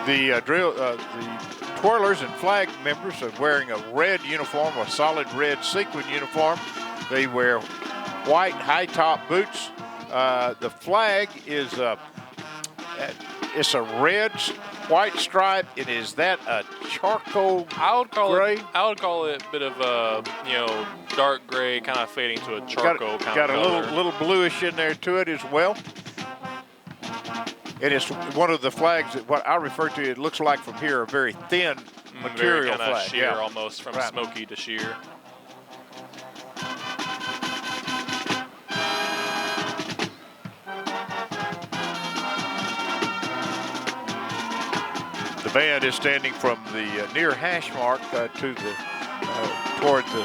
[SPEAKER 10] The twirlers and flag members are wearing a red uniform, a solid red sequin uniform. They wear white high-top boots. The flag is it's a red white stripe. Is that a charcoal gray?
[SPEAKER 15] I would call it a bit of a dark gray, kind of fading to a charcoal kind of
[SPEAKER 10] color.
[SPEAKER 15] Got
[SPEAKER 10] a little bluish in there to it as well. It is one of the flags that what I refer to. It looks like from here a very thin material
[SPEAKER 15] very
[SPEAKER 10] flag.
[SPEAKER 15] Sheer, almost from smoky to sheer.
[SPEAKER 10] The band is standing from the near hash mark to the toward the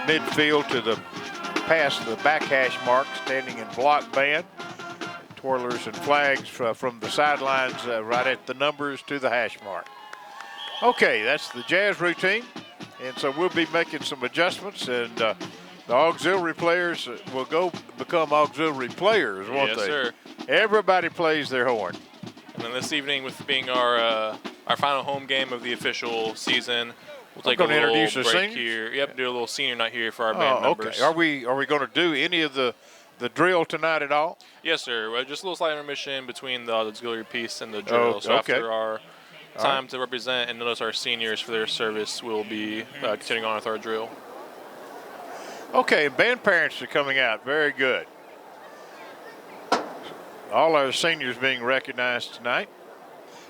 [SPEAKER 10] midfield to the past the back hash mark, standing in block band. Twirlers and flags from the sidelines right at the numbers to the hash mark. Okay, that's the jazz routine, and so we'll be making some adjustments, and the auxiliary players will become auxiliary players, won't they?
[SPEAKER 15] Yes, sir.
[SPEAKER 10] Everybody plays their horn.
[SPEAKER 15] And then this evening, with being our final home game of the official season, we'll take a little break here. Yep, do a little senior night here for our band members.
[SPEAKER 10] Okay. Are we going to do any of the the drill tonight at all?
[SPEAKER 15] Yes, sir. Just a little slight intermission between the auxiliary piece and the drill. So
[SPEAKER 10] okay.
[SPEAKER 15] after our time to represent and notice our seniors for their service, we'll be continuing on with our drill.
[SPEAKER 10] Okay, band parents are coming out. Very good. All our seniors being recognized tonight.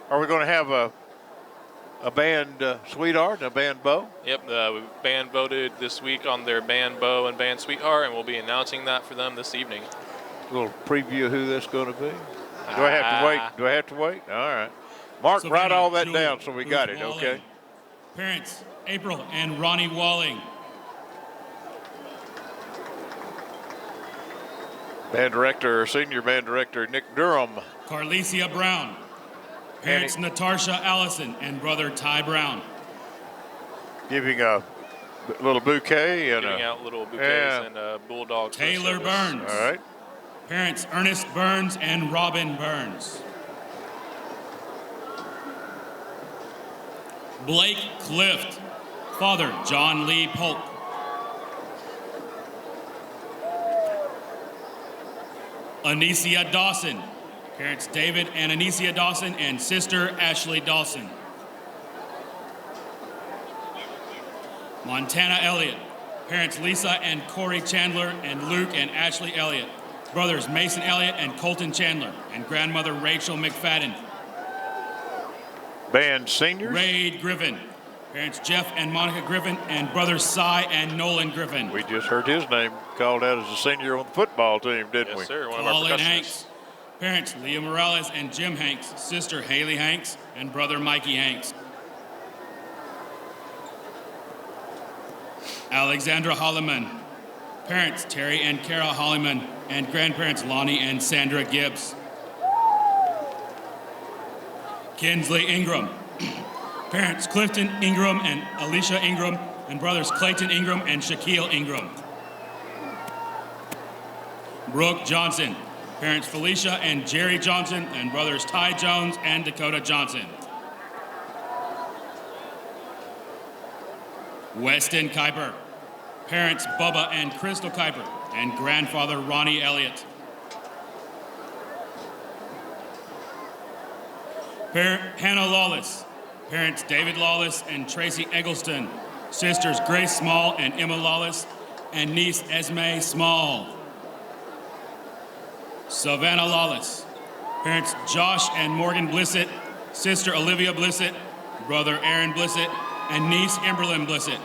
[SPEAKER 10] Are we going to have a band sweetheart and a band bow?
[SPEAKER 15] Yep, the band voted this week on their band bow and band sweetheart, and we'll be announcing that for them this evening.
[SPEAKER 10] A little preview of who that's going to be. Do I have to wait? Do I have to wait? All right. Mark, write all that down so we got it, okay?
[SPEAKER 18] Parents, April and Ronnie Walling.
[SPEAKER 10] Band director, senior band director, Nick Durham.
[SPEAKER 18] Carlicia Brown. Parents, Natasha Allison and brother Ty Brown.
[SPEAKER 10] Giving a little bouquet. And
[SPEAKER 15] giving out little bouquets and Bulldog.
[SPEAKER 18] Taylor Burns.
[SPEAKER 10] All right.
[SPEAKER 18] Parents, Ernest Burns and Robin Burns. Blake Clift. Father, John Lee Polk. Anicia Dawson. Parents, David and Anicia Dawson and sister, Ashley Dawson. Montana Elliott. Parents, Lisa and Corey Chandler and Luke and Ashley Elliott. Brothers, Mason Elliott and Colton Chandler. And grandmother, Rachel McFadden.
[SPEAKER 10] Band seniors.
[SPEAKER 18] Raid Griffin. Parents, Jeff and Monica Griffin and brothers, Cy and Nolan Griffin.
[SPEAKER 10] We just heard his name called out as a senior on the football team, didn't we?
[SPEAKER 15] Yes, sir. One of
[SPEAKER 18] Colin
[SPEAKER 15] our
[SPEAKER 18] Hanks. Parents, Leah Morales and Jim Hanks. Sister, Haley Hanks and brother, Mikey Hanks. Alexandra Holliman. Parents, Terry and Kara Holliman and grandparents, Lonnie and Sandra Gibbs. Kinsley Ingram. Parents, Clifton Ingram and Alicia Ingram, and brothers Clayton Ingram and Shaquille Ingram. Brooke Johnson. Parents, Felicia and Jerry Johnson, and brothers Ty Jones and Dakota Johnson. Weston Kuiper. Parents, Bubba and Crystal Kuiper, and grandfather Ronnie Elliott. Hannah Lawless. Parents, David Lawless and Tracy Eggleston. Sisters, Grace Small and Emma Lawless, and niece, Esme Small. Savannah Lawless. Parents, Josh and Morgan Blissett. Sister, Olivia Blissett. Brother, Aaron Blissett, and niece, Emberlyn Blissett.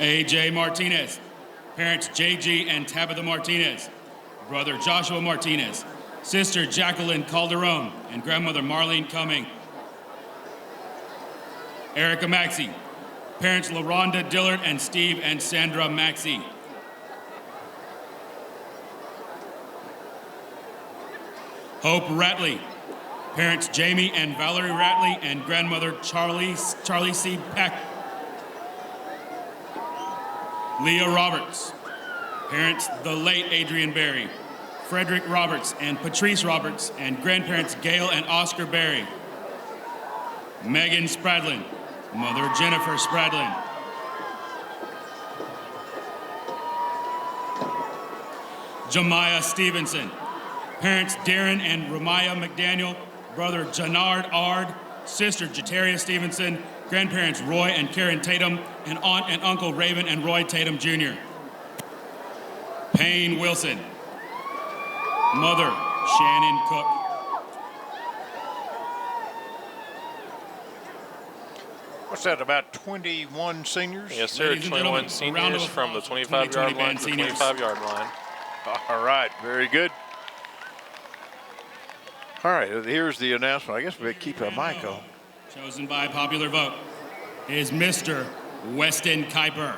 [SPEAKER 18] A.J. Martinez. Parents, J.G. and Tabitha Martinez. Brother, Joshua Martinez. Sister, Jacqueline Calderon, and grandmother, Marlene Cumming. Erica Maxey. Parents, LaRonda Dillard and Steve and Sandra Maxey. Hope Ratley. Parents, Jamie and Valerie Ratley, and grandmother, Charlie C. Peck. Leah Roberts. Parents, the late Adrian Berry. Frederick Roberts and Patrice Roberts, and grandparents, Gail and Oscar Berry. Megan Spradlin. Mother, Jennifer Spradlin. Jemiah Stevenson. Parents, Darren and Ramaya McDaniel. Brother, Janard Ard. Sister, Jeteria Stevenson. Grandparents, Roy and Karen Tatum. And aunt and uncle, Raven and Roy Tatum Jr. Payne Wilson. Mother, Shannon Cook.
[SPEAKER 10] What's that, about 21 seniors?
[SPEAKER 15] Yes, sir. 21 seniors from the 25-yard line to the 25-yard line.
[SPEAKER 10] All right, very good. All right, here's the announcement. I guess we keep a mic on.
[SPEAKER 18] Chosen by popular vote is Mr. Weston Kuiper.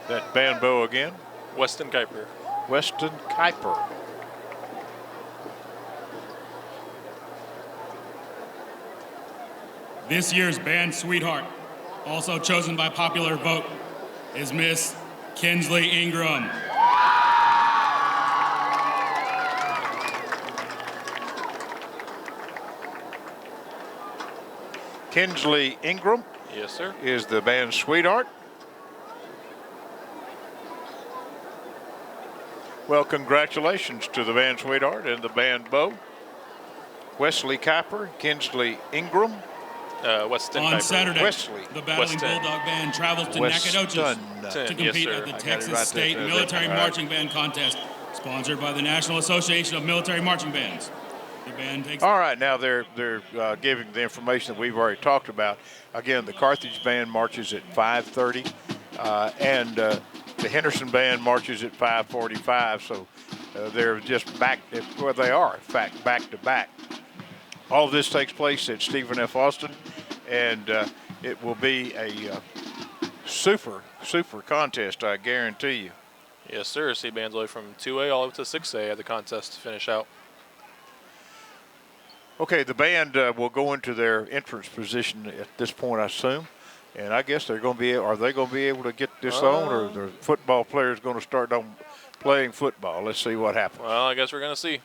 [SPEAKER 10] That band bow again?
[SPEAKER 15] Weston Kuiper.
[SPEAKER 10] Weston Kuiper.
[SPEAKER 18] This year's band sweetheart, also chosen by popular vote, is Miss Kinsley Ingram.
[SPEAKER 10] Kinsley Ingram
[SPEAKER 15] Yes, sir.
[SPEAKER 10] is the band sweetheart. Well, congratulations to the band sweetheart and the band bow. Wesley Capper, Kinsley Ingram.
[SPEAKER 15] Weston
[SPEAKER 18] On
[SPEAKER 15] Piper.
[SPEAKER 18] Saturday,
[SPEAKER 10] Wesley.
[SPEAKER 18] the Battling
[SPEAKER 15] Weston.
[SPEAKER 18] Bulldog Band travels to
[SPEAKER 10] Weston.
[SPEAKER 18] Nacogdoches
[SPEAKER 15] Yes,
[SPEAKER 18] to compete
[SPEAKER 15] sir.
[SPEAKER 18] at the
[SPEAKER 15] I got
[SPEAKER 10] it
[SPEAKER 18] Texas
[SPEAKER 10] right
[SPEAKER 18] State
[SPEAKER 10] there.
[SPEAKER 18] Military
[SPEAKER 10] All right.
[SPEAKER 18] Marching Band Contest, sponsored by the National Association of Military Marching Bands. The band takes.
[SPEAKER 10] All right, now they're giving the information that we've already talked about. Again, the Carthage Band marches at 5:30, and the Henderson Band marches at 5:45. So they're just back. Well, they are, in fact, back to back. All of this takes place at Stephen F. Austin, and it will be a super contest, I guarantee you.
[SPEAKER 15] Yes, sir. See bands all the way from 2A all the way to 6A at the contest to finish out.
[SPEAKER 10] Okay, the band will go into their entrance position at this point, I assume, and I guess they're going to be. Are they going to be able to get this on, or the football players going to start on playing football? Let's see what happens.
[SPEAKER 15] Well, I guess we're going to see.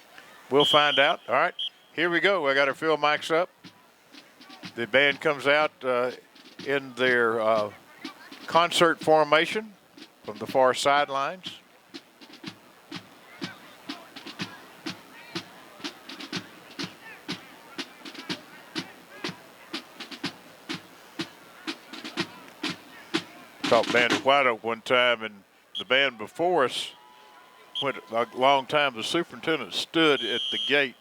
[SPEAKER 10] We'll find out. All right, here we go. I got our field mics up. The band comes out in their concert formation from the far sidelines. Taught band at White Oak one time, and the band before us went a long time. The superintendent stood at the gate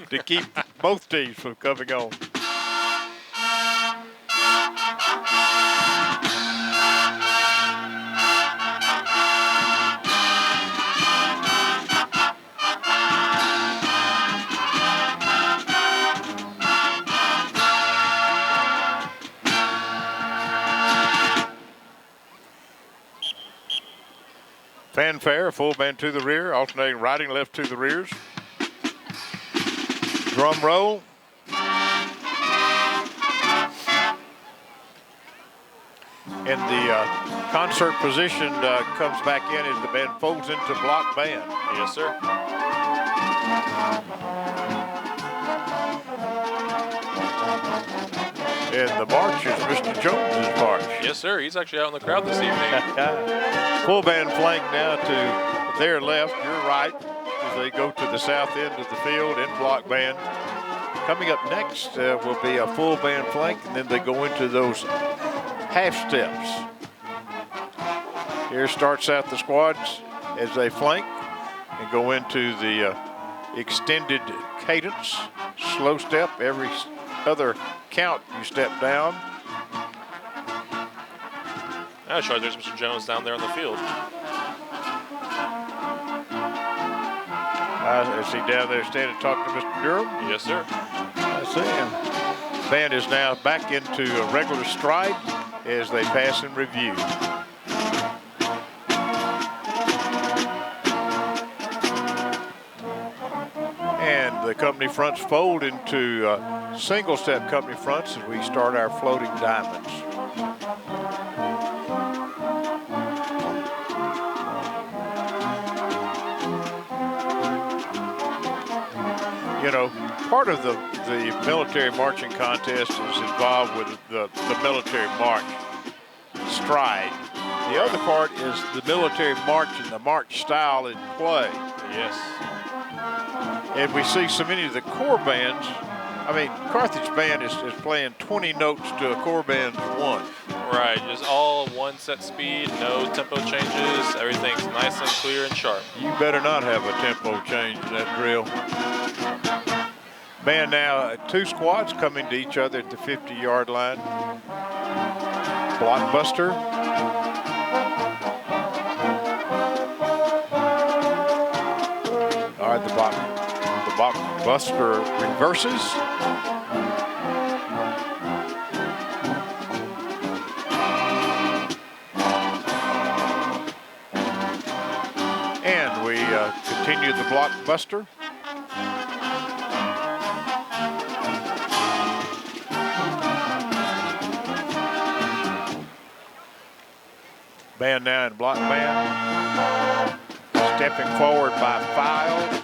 [SPEAKER 10] to keep both teams from coming on. Fanfare, full band to the rear, alternating right and left to the rears. Drum roll. And the concert position comes back in as the band folds into block band.
[SPEAKER 15] Yes, sir.
[SPEAKER 10] And the march is Mr. Jones's march.
[SPEAKER 15] Yes, sir. He's actually out in the crowd this evening.
[SPEAKER 10] Full band flank now to their left, your right, as they go to the south end of the field in block band. Coming up next will be a full band flank, and then they go into those half steps. Here starts out the squads as they flank and go into the extended cadence, slow step. Every other count you step down.
[SPEAKER 15] That's right. There's Mr. Jones down there on the field.
[SPEAKER 10] I see down there standing talking to Mr. Durham.
[SPEAKER 15] Yes, sir.
[SPEAKER 10] I see him. Band is now back into a regular stride as they pass and review. And the company fronts fold into single step company fronts as we start our floating diamonds. You know, part of the military marching contest is involved with the military march stride. The other part is the military march and the march style in play.
[SPEAKER 15] Yes.
[SPEAKER 10] And we see so many of the corps bands. I mean, Carthage Band is playing 20 notes to a corps band's one.
[SPEAKER 15] Right, just all one set speed, no tempo changes. Everything's nice and clear and sharp.
[SPEAKER 10] You better not have a tempo change in that drill. Band now, two squads coming to each other at the 50-yard line. Blockbuster. All right, the blockbuster reverses. And we continue the blockbuster. Band now in block band. Stepping forward by files.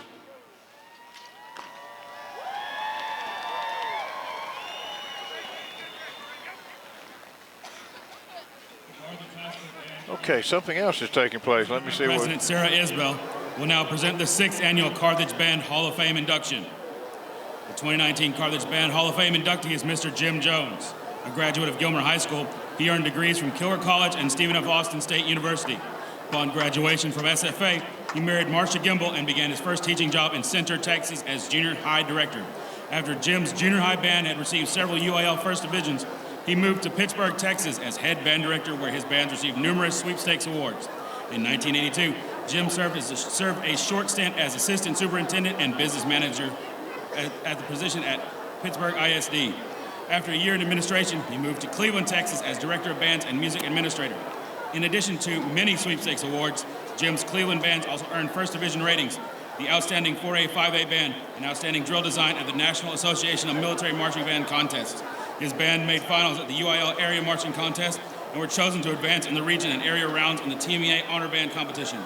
[SPEAKER 10] Okay, something else is taking place. Let me see
[SPEAKER 18] President Sarah Isbell will now present the 6th Annual Carthage Band Hall of Fame induction. The 2019 Carthage Band Hall of Fame inductee is Mr. Jim Jones. A graduate of Gilmer High School, he earned degrees from Kilgore College and Stephen F. Austin State University. Upon graduation from SFA, he married Marcia Gimble and began his first teaching job in Center, Texas as junior high director. After Jim's junior high band had received several UIL first divisions, he moved to Pittsburgh, Texas as head band director, where his bands received numerous sweepstakes awards. In 1982, Jim served a short stint as assistant superintendent and business manager at the position at Pittsburgh ISD. After a year in administration, he moved to Cleveland, Texas as director of bands and music administrator. In addition to many sweepstakes awards, Jim's Cleveland bands also earned first division ratings, the Outstanding 4A, 5A Band, and Outstanding Drill Design at the National Association of Military Marching Band Contests. His band made finals at the UIL Area Marching Contest and were chosen to advance in the region and area rounds in the TMEA Honor Band Competition.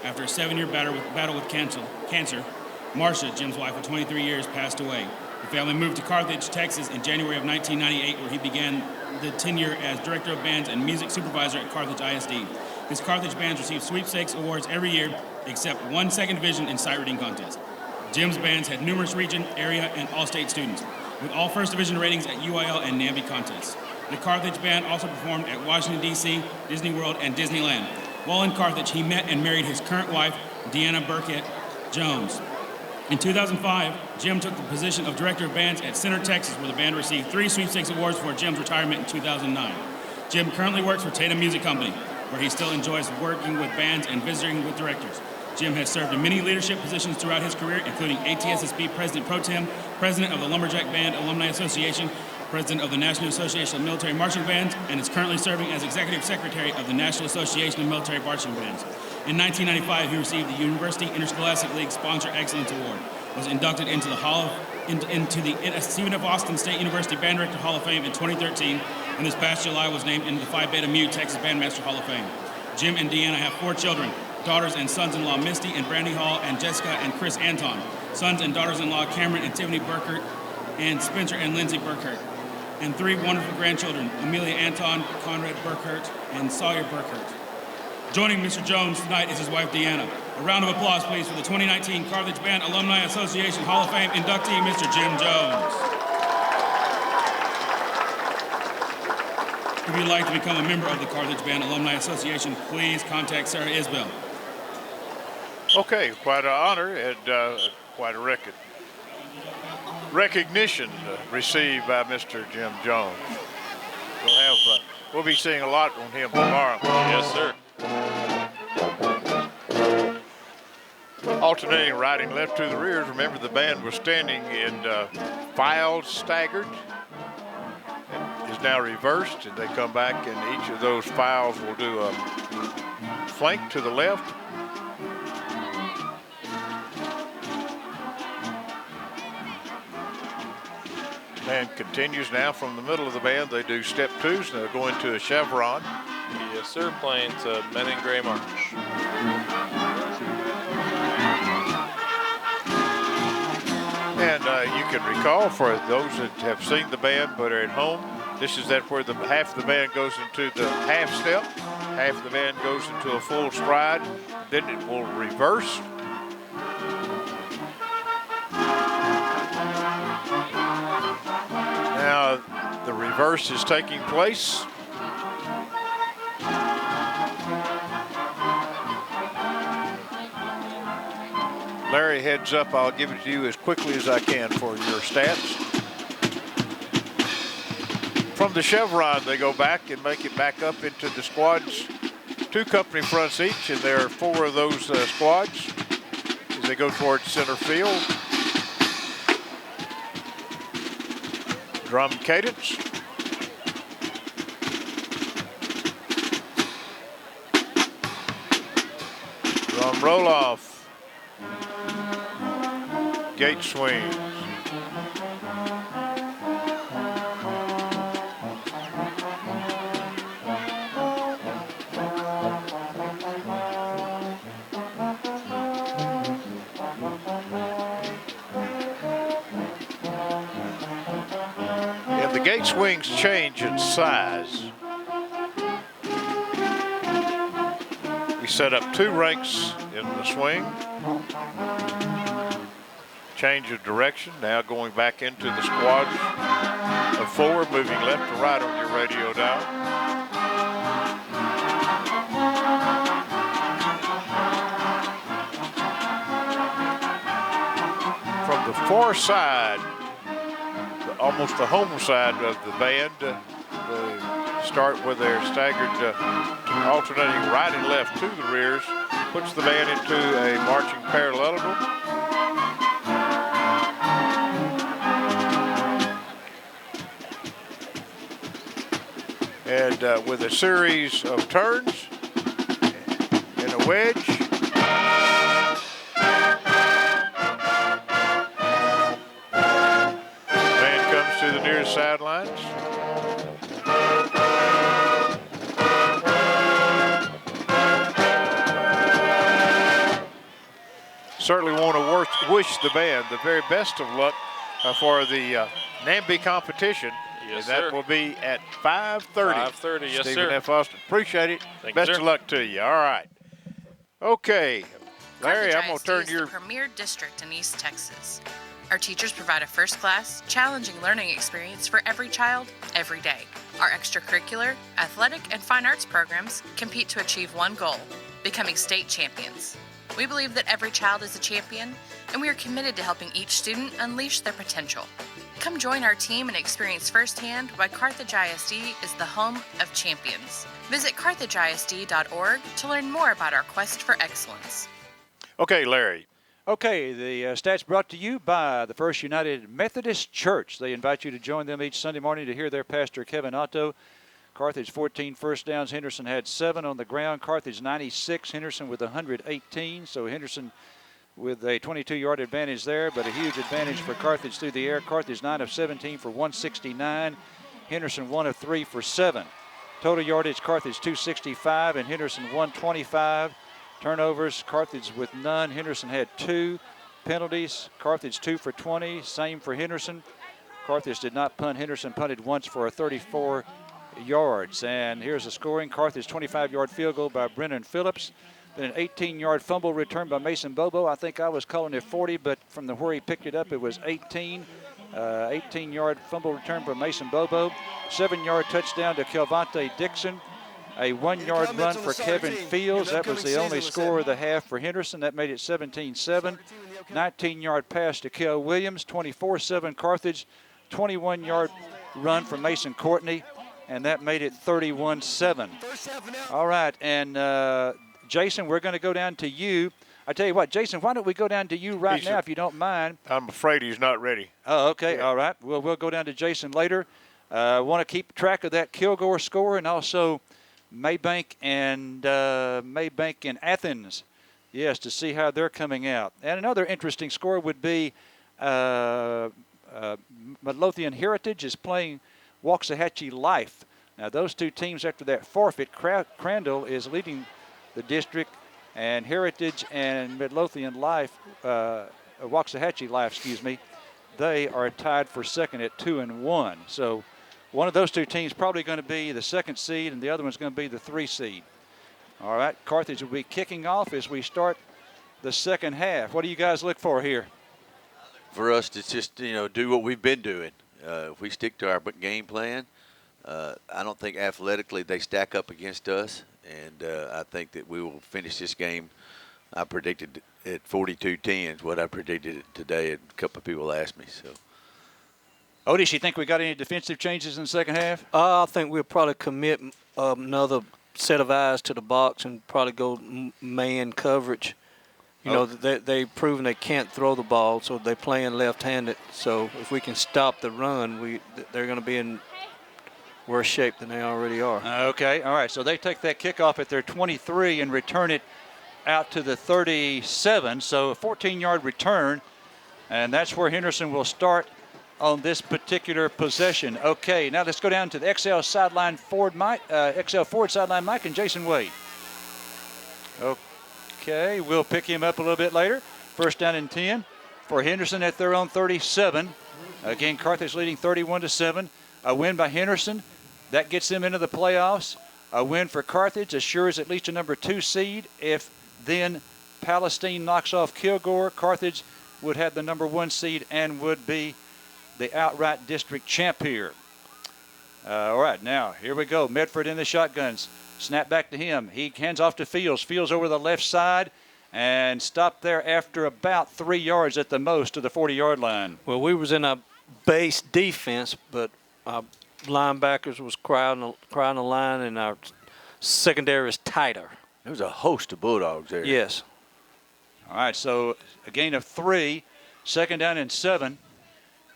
[SPEAKER 18] After a 7-year battle with cancer, Marcia, Jim's wife of 23 years, passed away. The family moved to Carthage, Texas in January of 1998, where he began the tenure as Director of Bands and Music Supervisor at Carthage ISD. His Carthage bands receive sweepstakes awards every year, except one second division in sight reading contest. Jim's bands had numerous region, area, and all-state students, with all first division ratings at UIL and NAMBY contests. The Carthage band also performed at Washington, D.C., Disney World, and Disneyland. While in Carthage, he met and married his current wife, Deanna Burkett Jones. In 2005, Jim took the position of Director of Bands at Center, Texas, where the band received 3 sweepstakes awards for Jim's retirement in 2009. Jim currently works for Tatum Music Company, where he still enjoys working with bands and visiting with directors. Jim has served in many leadership positions throughout his career, including ATSSB President Pro Tem, President of the Lumberjack Band Alumni Association, President of the National Association of Military Marching Bands, and is currently serving as Executive Secretary of the National Association of Military Marching Bands. In 1995, he received the University Interscholastic League Sponsor Excellence Award, was inducted into the Stephen F. Austin State University Band Director Hall of Fame in 2013, and this past July was named into the Phi Beta Mu Texas Bandmaster Hall of Fame. Jim and Deanna have 4 children, daughters and sons-in-law Misty and Brandy Hall and Jessica and Chris Anton, sons and daughters-in-law Cameron and Tiffany Burkert, and Spencer and Lindsay Burkert, and 3 wonderful grandchildren, Amelia Anton, Conrad Burkert, and Sawyer Burkert. Joining Mr. Jones tonight is his wife, Deanna. A round of applause, please, for the 2019 Carthage Band Alumni Association Hall of Fame inductee, Mr. Jim Jones. If you'd like to become a member of the Carthage Band Alumni Association, please contact Sarah Isbell.
[SPEAKER 10] Okay, quite an honor and quite a recognition received by Mr. Jim Jones. We'll be seeing a lot on him tomorrow.
[SPEAKER 15] Yes, sir.
[SPEAKER 10] Alternating right and left to the rears. Remember, the band was standing in files staggered. It is now reversed, and they come back, and each of those files will do a flank to the left. Band continues now from the middle of the band. They do step 2s, and they'll go into a chevron.
[SPEAKER 15] Yes, sir, playing to Men in Gray March.
[SPEAKER 10] And you can recall, for those that have seen the band but are at home, this is where half the band goes into the half step, half the band goes into a full stride, then it will reverse. Now the reverse is taking place. Larry, heads up, I'll give it to you as quickly as I can for your stats. From the chevron, they go back and make it back up into the squads. 2 company fronts each, and there are 4 of those squads as they go towards center field. Drum cadence. Drum roll off. Gate swings. And the gate swings change in size. set up 2 ranks in the swing. Change of direction, now going back into the squads of 4, moving left to right on your radio dial. From the far side, almost the home side of the band, they start with their staggered alternating right and left to the rears, puts the band into a marching parallelogram. And with a series of turns and a wedge. Band comes to the nearest sidelines. Certainly want to wish the band the very best of luck for the NAMBY competition.
[SPEAKER 15] Yes,
[SPEAKER 10] and that
[SPEAKER 15] sir.
[SPEAKER 10] will be at 5:30.
[SPEAKER 15] 5:30, yes,
[SPEAKER 10] Stephen
[SPEAKER 15] sir.
[SPEAKER 10] F. Austin, appreciate it.
[SPEAKER 15] Thank you,
[SPEAKER 10] Best
[SPEAKER 15] sir.
[SPEAKER 10] of luck to you. All right. Okay, Larry, I'm going to turn
[SPEAKER 19] is
[SPEAKER 10] your.
[SPEAKER 19] the premier district in East Texas. Our teachers provide a first-class, challenging learning experience for every child, every day. Our extracurricular, athletic, and fine arts programs compete to achieve one goal: becoming state champions. We believe that every child is a champion, and we are committed to helping each student unleash their potential. Come join our team and experience firsthand why Carthage ISD is the home of champions. Visit carthageisd.org to learn more about our quest for excellence.
[SPEAKER 10] Okay, Larry.
[SPEAKER 1] Okay, the stats brought to you by the First United Methodist Church. They invite you to join them each Sunday morning to hear their pastor, Kevin Otto. Carthage 14 first downs. Henderson had 7 on the ground. Carthage 96. Henderson with 118. So Henderson with a 22-yard advantage there, but a huge advantage for Carthage through the air. Carthage 9 of 17 for 169. Henderson 1 of 3 for 7. Total yardage, Carthage 265 and Henderson 125. Turnovers, Carthage with none. Henderson had 2. Penalties, Carthage 2 for 20. Same for Henderson. Carthage did not punt. Henderson punted once for a 34 yards. And here's the scoring. Carthage 25-yard field goal by Brennan Phillips. Then an 18-yard fumble return by Mason Bobo. I think I was calling it 40, but from where he picked it up, it was 18. 18-yard fumble return by Mason Bobo. 7-yard touchdown to Kelvonte Dixon. A 1-yard run for Kevin Fields. That was the only score of the half for Henderson. That made it 17-7. 19-yard pass to Kel Williams. 24-7 Carthage. 21-yard run for Mason Courtney, and that made it 31-7. All right, and Jason, we're going to go down to you. I tell you what, Jason, why don't we go down to you right now if you don't mind?
[SPEAKER 10] I'm afraid he's not ready.
[SPEAKER 1] Oh, okay, all right. Well, we'll go down to Jason later. Want to keep track of that Kilgore score and also Maybank and Athens. Yes, to see how they're coming out. And another interesting score would be Midlothian Heritage is playing Waxahachie Life. Now, those two teams, after that forfeit, Crandall is leading the district, and Heritage and Midlothian Life, Waxahachie Life, excuse me, they are tied for second at 2-1. So one of those two teams probably going to be the second seed, and the other one's going to be the 3 seed. All right, Carthage will be kicking off as we start the second half. What do you guys look for here?
[SPEAKER 3] For us to just, do what we've been doing. If we stick to our game plan, I don't think athletically they stack up against us, and I think that we will finish this game. I predicted at 42-10 is what I predicted it today, and a couple of people asked me. So,
[SPEAKER 1] Otis, you think we got any defensive changes in the second half?
[SPEAKER 2] I think we'll probably commit another set of eyes to the box and probably go man coverage. You know, they've proven they can't throw the ball, so they're playing left-handed. So if we can stop the run, they're going to be in worse shape than they already are.
[SPEAKER 1] Okay, all right. So they take that kickoff at their 23 and return it out to the 37. So a 14-yard return, and that's where Henderson will start on this particular possession. Okay, now let's go down to the XL sideline forward sideline Mike and Jason Wade. Okay, we'll pick him up a little bit later. First down and 10 for Henderson at their own 37. Again, Carthage leading 31-7. A win by Henderson. That gets them into the playoffs. A win for Carthage assures at least a number 2 seed. If then Palestine knocks off Kilgore, Carthage would have the number 1 seed and would be the outright district champ here. All right, now here we go. Medford in the shotguns. Snap back to him. He hands off to Fields. Fields over the left side and stopped there after about 3 yards at the most to the 40-yard line.
[SPEAKER 2] Well, we was in a base defense, but our linebackers was crowding the line, and our secondary is tighter.
[SPEAKER 3] There was a host of Bulldogs there.
[SPEAKER 2] Yes.
[SPEAKER 1] All right, so a gain of 3, 2nd down and 7.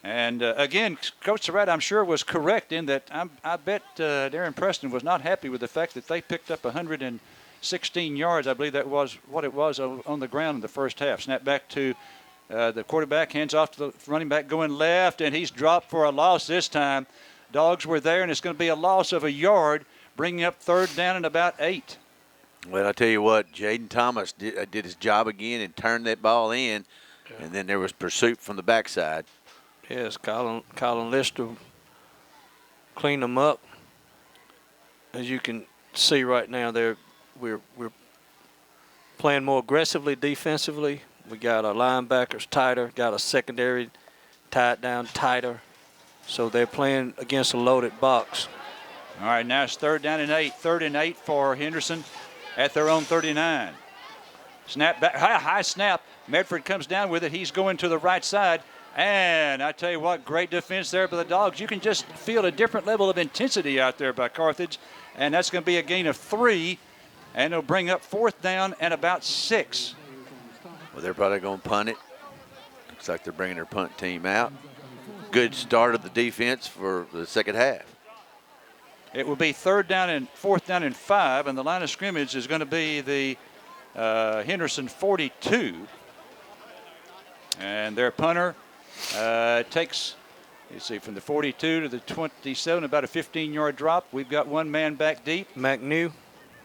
[SPEAKER 1] And again, Coach Surratt, I'm sure, was correct in that I bet Darren Preston was not happy with the fact that they picked up 116 yards. I believe that was what it was on the ground in the first half. Snap back to the quarterback, hands off to the running back going left, and he's dropped for a loss this time. Dogs were there, and it's going to be a loss of a yard, bringing up 3rd down and about 8.
[SPEAKER 3] Well, I tell you what, Jaden Thomas did his job again and turned that ball in, and then there was pursuit from the backside.
[SPEAKER 2] Yes, Colin Lister cleaned them up. As you can see right now, we're playing more aggressively defensively. We got our linebackers tighter, got a secondary tied down tighter. So they're playing against a loaded box.
[SPEAKER 1] All right, now it's 3rd down and 8. 3rd and 8 for Henderson at their own 39. Snap back, high snap. Medford comes down with it. He's going to the right side. And I tell you what, great defense there by the Dogs. You can just feel a different level of intensity out there by Carthage. And that's going to be a gain of 3. And it'll bring up 4th down and about 6.
[SPEAKER 3] Well, they're probably going to punt it. Looks like they're bringing their punt team out. Good start of the defense for the second half.
[SPEAKER 1] It will be 3rd down and 4th down and 5. And the line of scrimmage is going to be the Henderson 42. And their punter takes, let's see, from the 42 to the 27, about a 15-yard drop. We've got one man back deep.
[SPEAKER 2] McNew.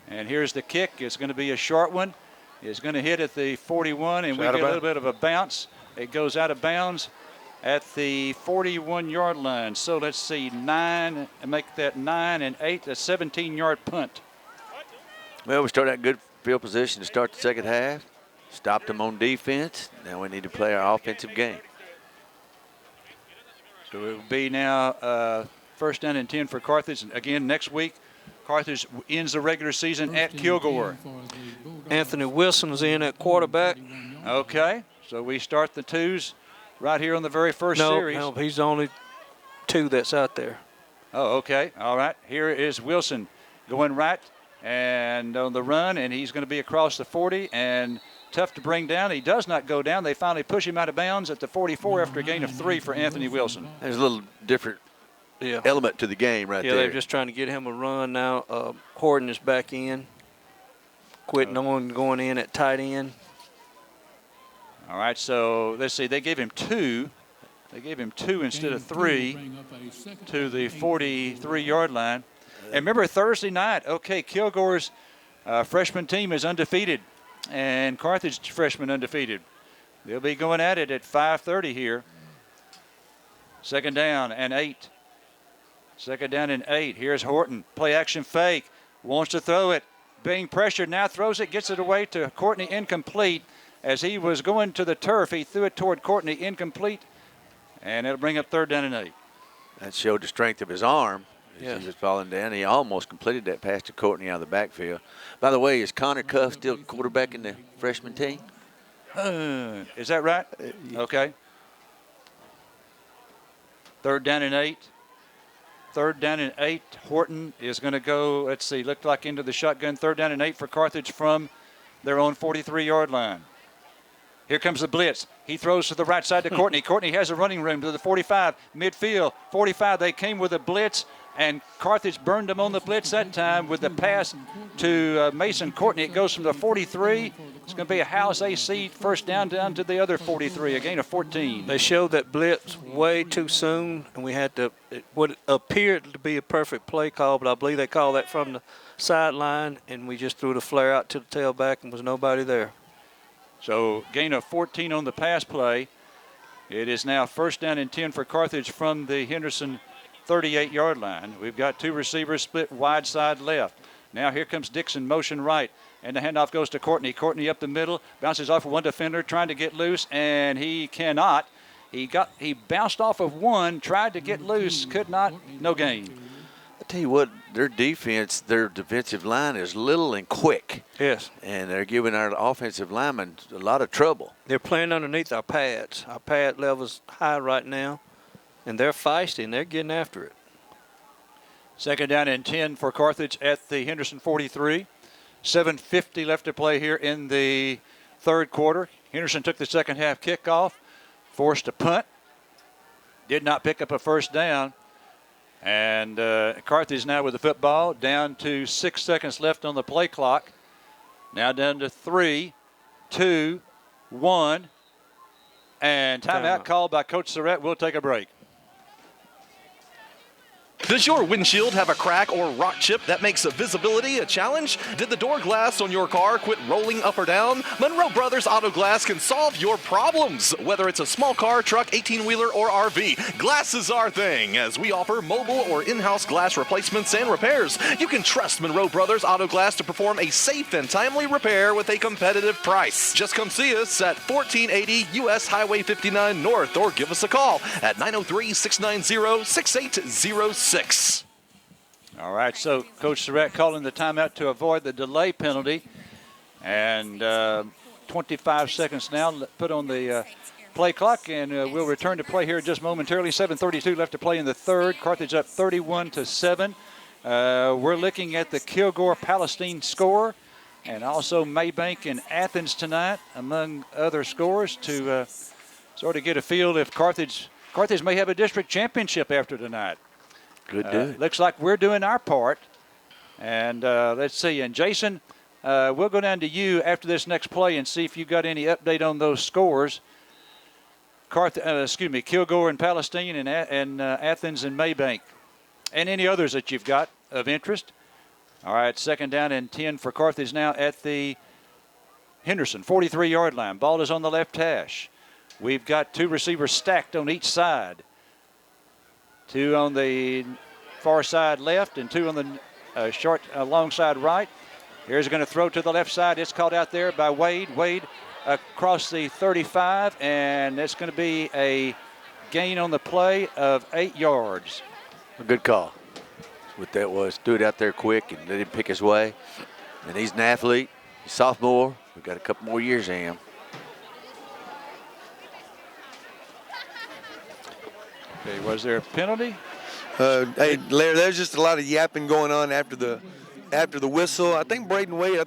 [SPEAKER 1] And here's the kick. It's going to be a short one. It's going to hit at the 41, and we get a little bit of a bounce. It goes out of bounds at the 41-yard line. So let's see, 9, and make that 9 and 8, a 17-yard punt.
[SPEAKER 3] Well, we started at good field position to start the second half. Stopped them on defense. Now we need to play our offensive game.
[SPEAKER 1] So it will be now 1st down and 10 for Carthage. And again, next week, Carthage ends the regular season at Kilgore.
[SPEAKER 2] Anthony Wilson's in at quarterback.
[SPEAKER 1] Okay, so we start the 2s right here on the very first series.
[SPEAKER 2] No, he's the only 2 that's out there.
[SPEAKER 1] Oh, okay. All right. Here is Wilson going right and on the run, and he's going to be across the 40 and tough to bring down. He does not go down. They finally push him out of bounds at the 44 after a gain of 3 for Anthony Wilson.
[SPEAKER 3] There's a little different element to the game right there.
[SPEAKER 2] Yeah, they're just trying to get him a run now. Horton is back in. Quitting on going in at tight end. All
[SPEAKER 1] right, so let's see. They gave him 2. They gave him 2 instead of 3 to the 43-yard line. And remember, Thursday night, okay, Kilgore's freshman team is undefeated, and Carthage freshman undefeated. They'll be going at it at 5:30 here. 2nd down and 8. 2nd down and 8. Here's Horton. Play action fake. Wants to throw it. Being pressured. Now throws it. Gets it away to Courtney. Incomplete. As he was going to the turf, he threw it toward Courtney. Incomplete. And it'll bring up 3rd down and 8.
[SPEAKER 3] That showed the strength of his arm. As he was falling down. He almost completed that pass to Courtney out of the backfield. By the way, is Connor Cuff still quarterback in the freshman team?
[SPEAKER 1] Is that right? Okay. 3rd down and 8. 3rd down and 8. Horton is going to go, let's see, looked like into the shotgun. 3rd down and 8 for Carthage from their own 43-yard line. Here comes the blitz. He throws to the right side to Courtney. Courtney has a running room to the 45, midfield. 45, they came with a blitz, and Carthage burned them on the blitz that time with the pass to Mason Courtney. It goes from the 43. It's going to be a House AC 1st down to the other 43, a gain of 14.
[SPEAKER 2] They showed that blitz way too soon, and we had to, what appeared to be a perfect play call, but I believe they called that from the sideline, and we just threw the flare out to the tailback and was nobody there.
[SPEAKER 1] So gain of 14 on the pass play. It is now 1st down and 10 for Carthage from the Henderson 38-yard line. We've got 2 receivers split wide side left. Now here comes Dixon, motion right. And the handoff goes to Courtney. Courtney up the middle, bounces off of one defender, trying to get loose, and he cannot. He bounced off of one, tried to get loose, could not, no gain.
[SPEAKER 3] I tell you what, their defensive line is little and quick.
[SPEAKER 2] Yes.
[SPEAKER 3] And they're giving our offensive linemen a lot of trouble.
[SPEAKER 2] They're playing underneath our pads. Our pad level's high right now, and they're feisty, and they're getting after it.
[SPEAKER 1] Second down and 10 for Carthage at the Henderson 43. 7:50 left to play here in the third quarter. Henderson took the second half kickoff, forced a punt, did not pick up a first down. And Carthage now with the football, down to 6 seconds left on the play clock. Now down to 3, 2, 1. And timeout called by Coach Surratt. We'll take a break.
[SPEAKER 8] Does your windshield have a crack or rock chip that makes visibility a challenge? Did the door glass on your car quit rolling up or down? Monroe Brothers Auto Glass can solve your problems. Whether it's a small car, truck, 18-wheeler, or RV, glass is our thing. As we offer mobile or in-house glass replacements and repairs, you can trust Monroe Brothers Auto Glass to perform a safe and timely repair with a competitive price. Just come see us at 1480 U.S. Highway 59 North or give us a call at 903-690-6806.
[SPEAKER 1] All right, so Coach Surratt calling the timeout to avoid the delay penalty. And 25 seconds now put on the play clock, and we'll return to play here just momentarily. 7:32 left to play in the third. Carthage up 31-7. We're looking at the Kilgore-Palestine score, and also Maybank and Athens tonight, among other scores, to sort of get a feel if Carthage may have a district championship after tonight.
[SPEAKER 3] Good dude.
[SPEAKER 1] Looks like we're doing our part. And let's see. And Jason, we'll go down to you after this next play and see if you got any update on those scores. Kilgore and Palestine and Athens and Maybank. And any others that you've got of interest. All right, second down and 10 for Carthage now at the Henderson 43-yard line. Ball is on the left hash. We've got two receivers stacked on each side. Two on the far side left and two on the long side right. Here's going to throw to the left side. It's caught out there by Wade. Wade across the 35, and it's going to be a gain on the play of 8 yards.
[SPEAKER 3] A good call. What that was. Threw it out there quick and let him pick his way. And he's an athlete. He's a sophomore. We've got a couple more years in him.
[SPEAKER 1] Okay, was there a penalty?
[SPEAKER 4] Hey, Larry, there's just a lot of yapping going on after the whistle. I think Braden Wade,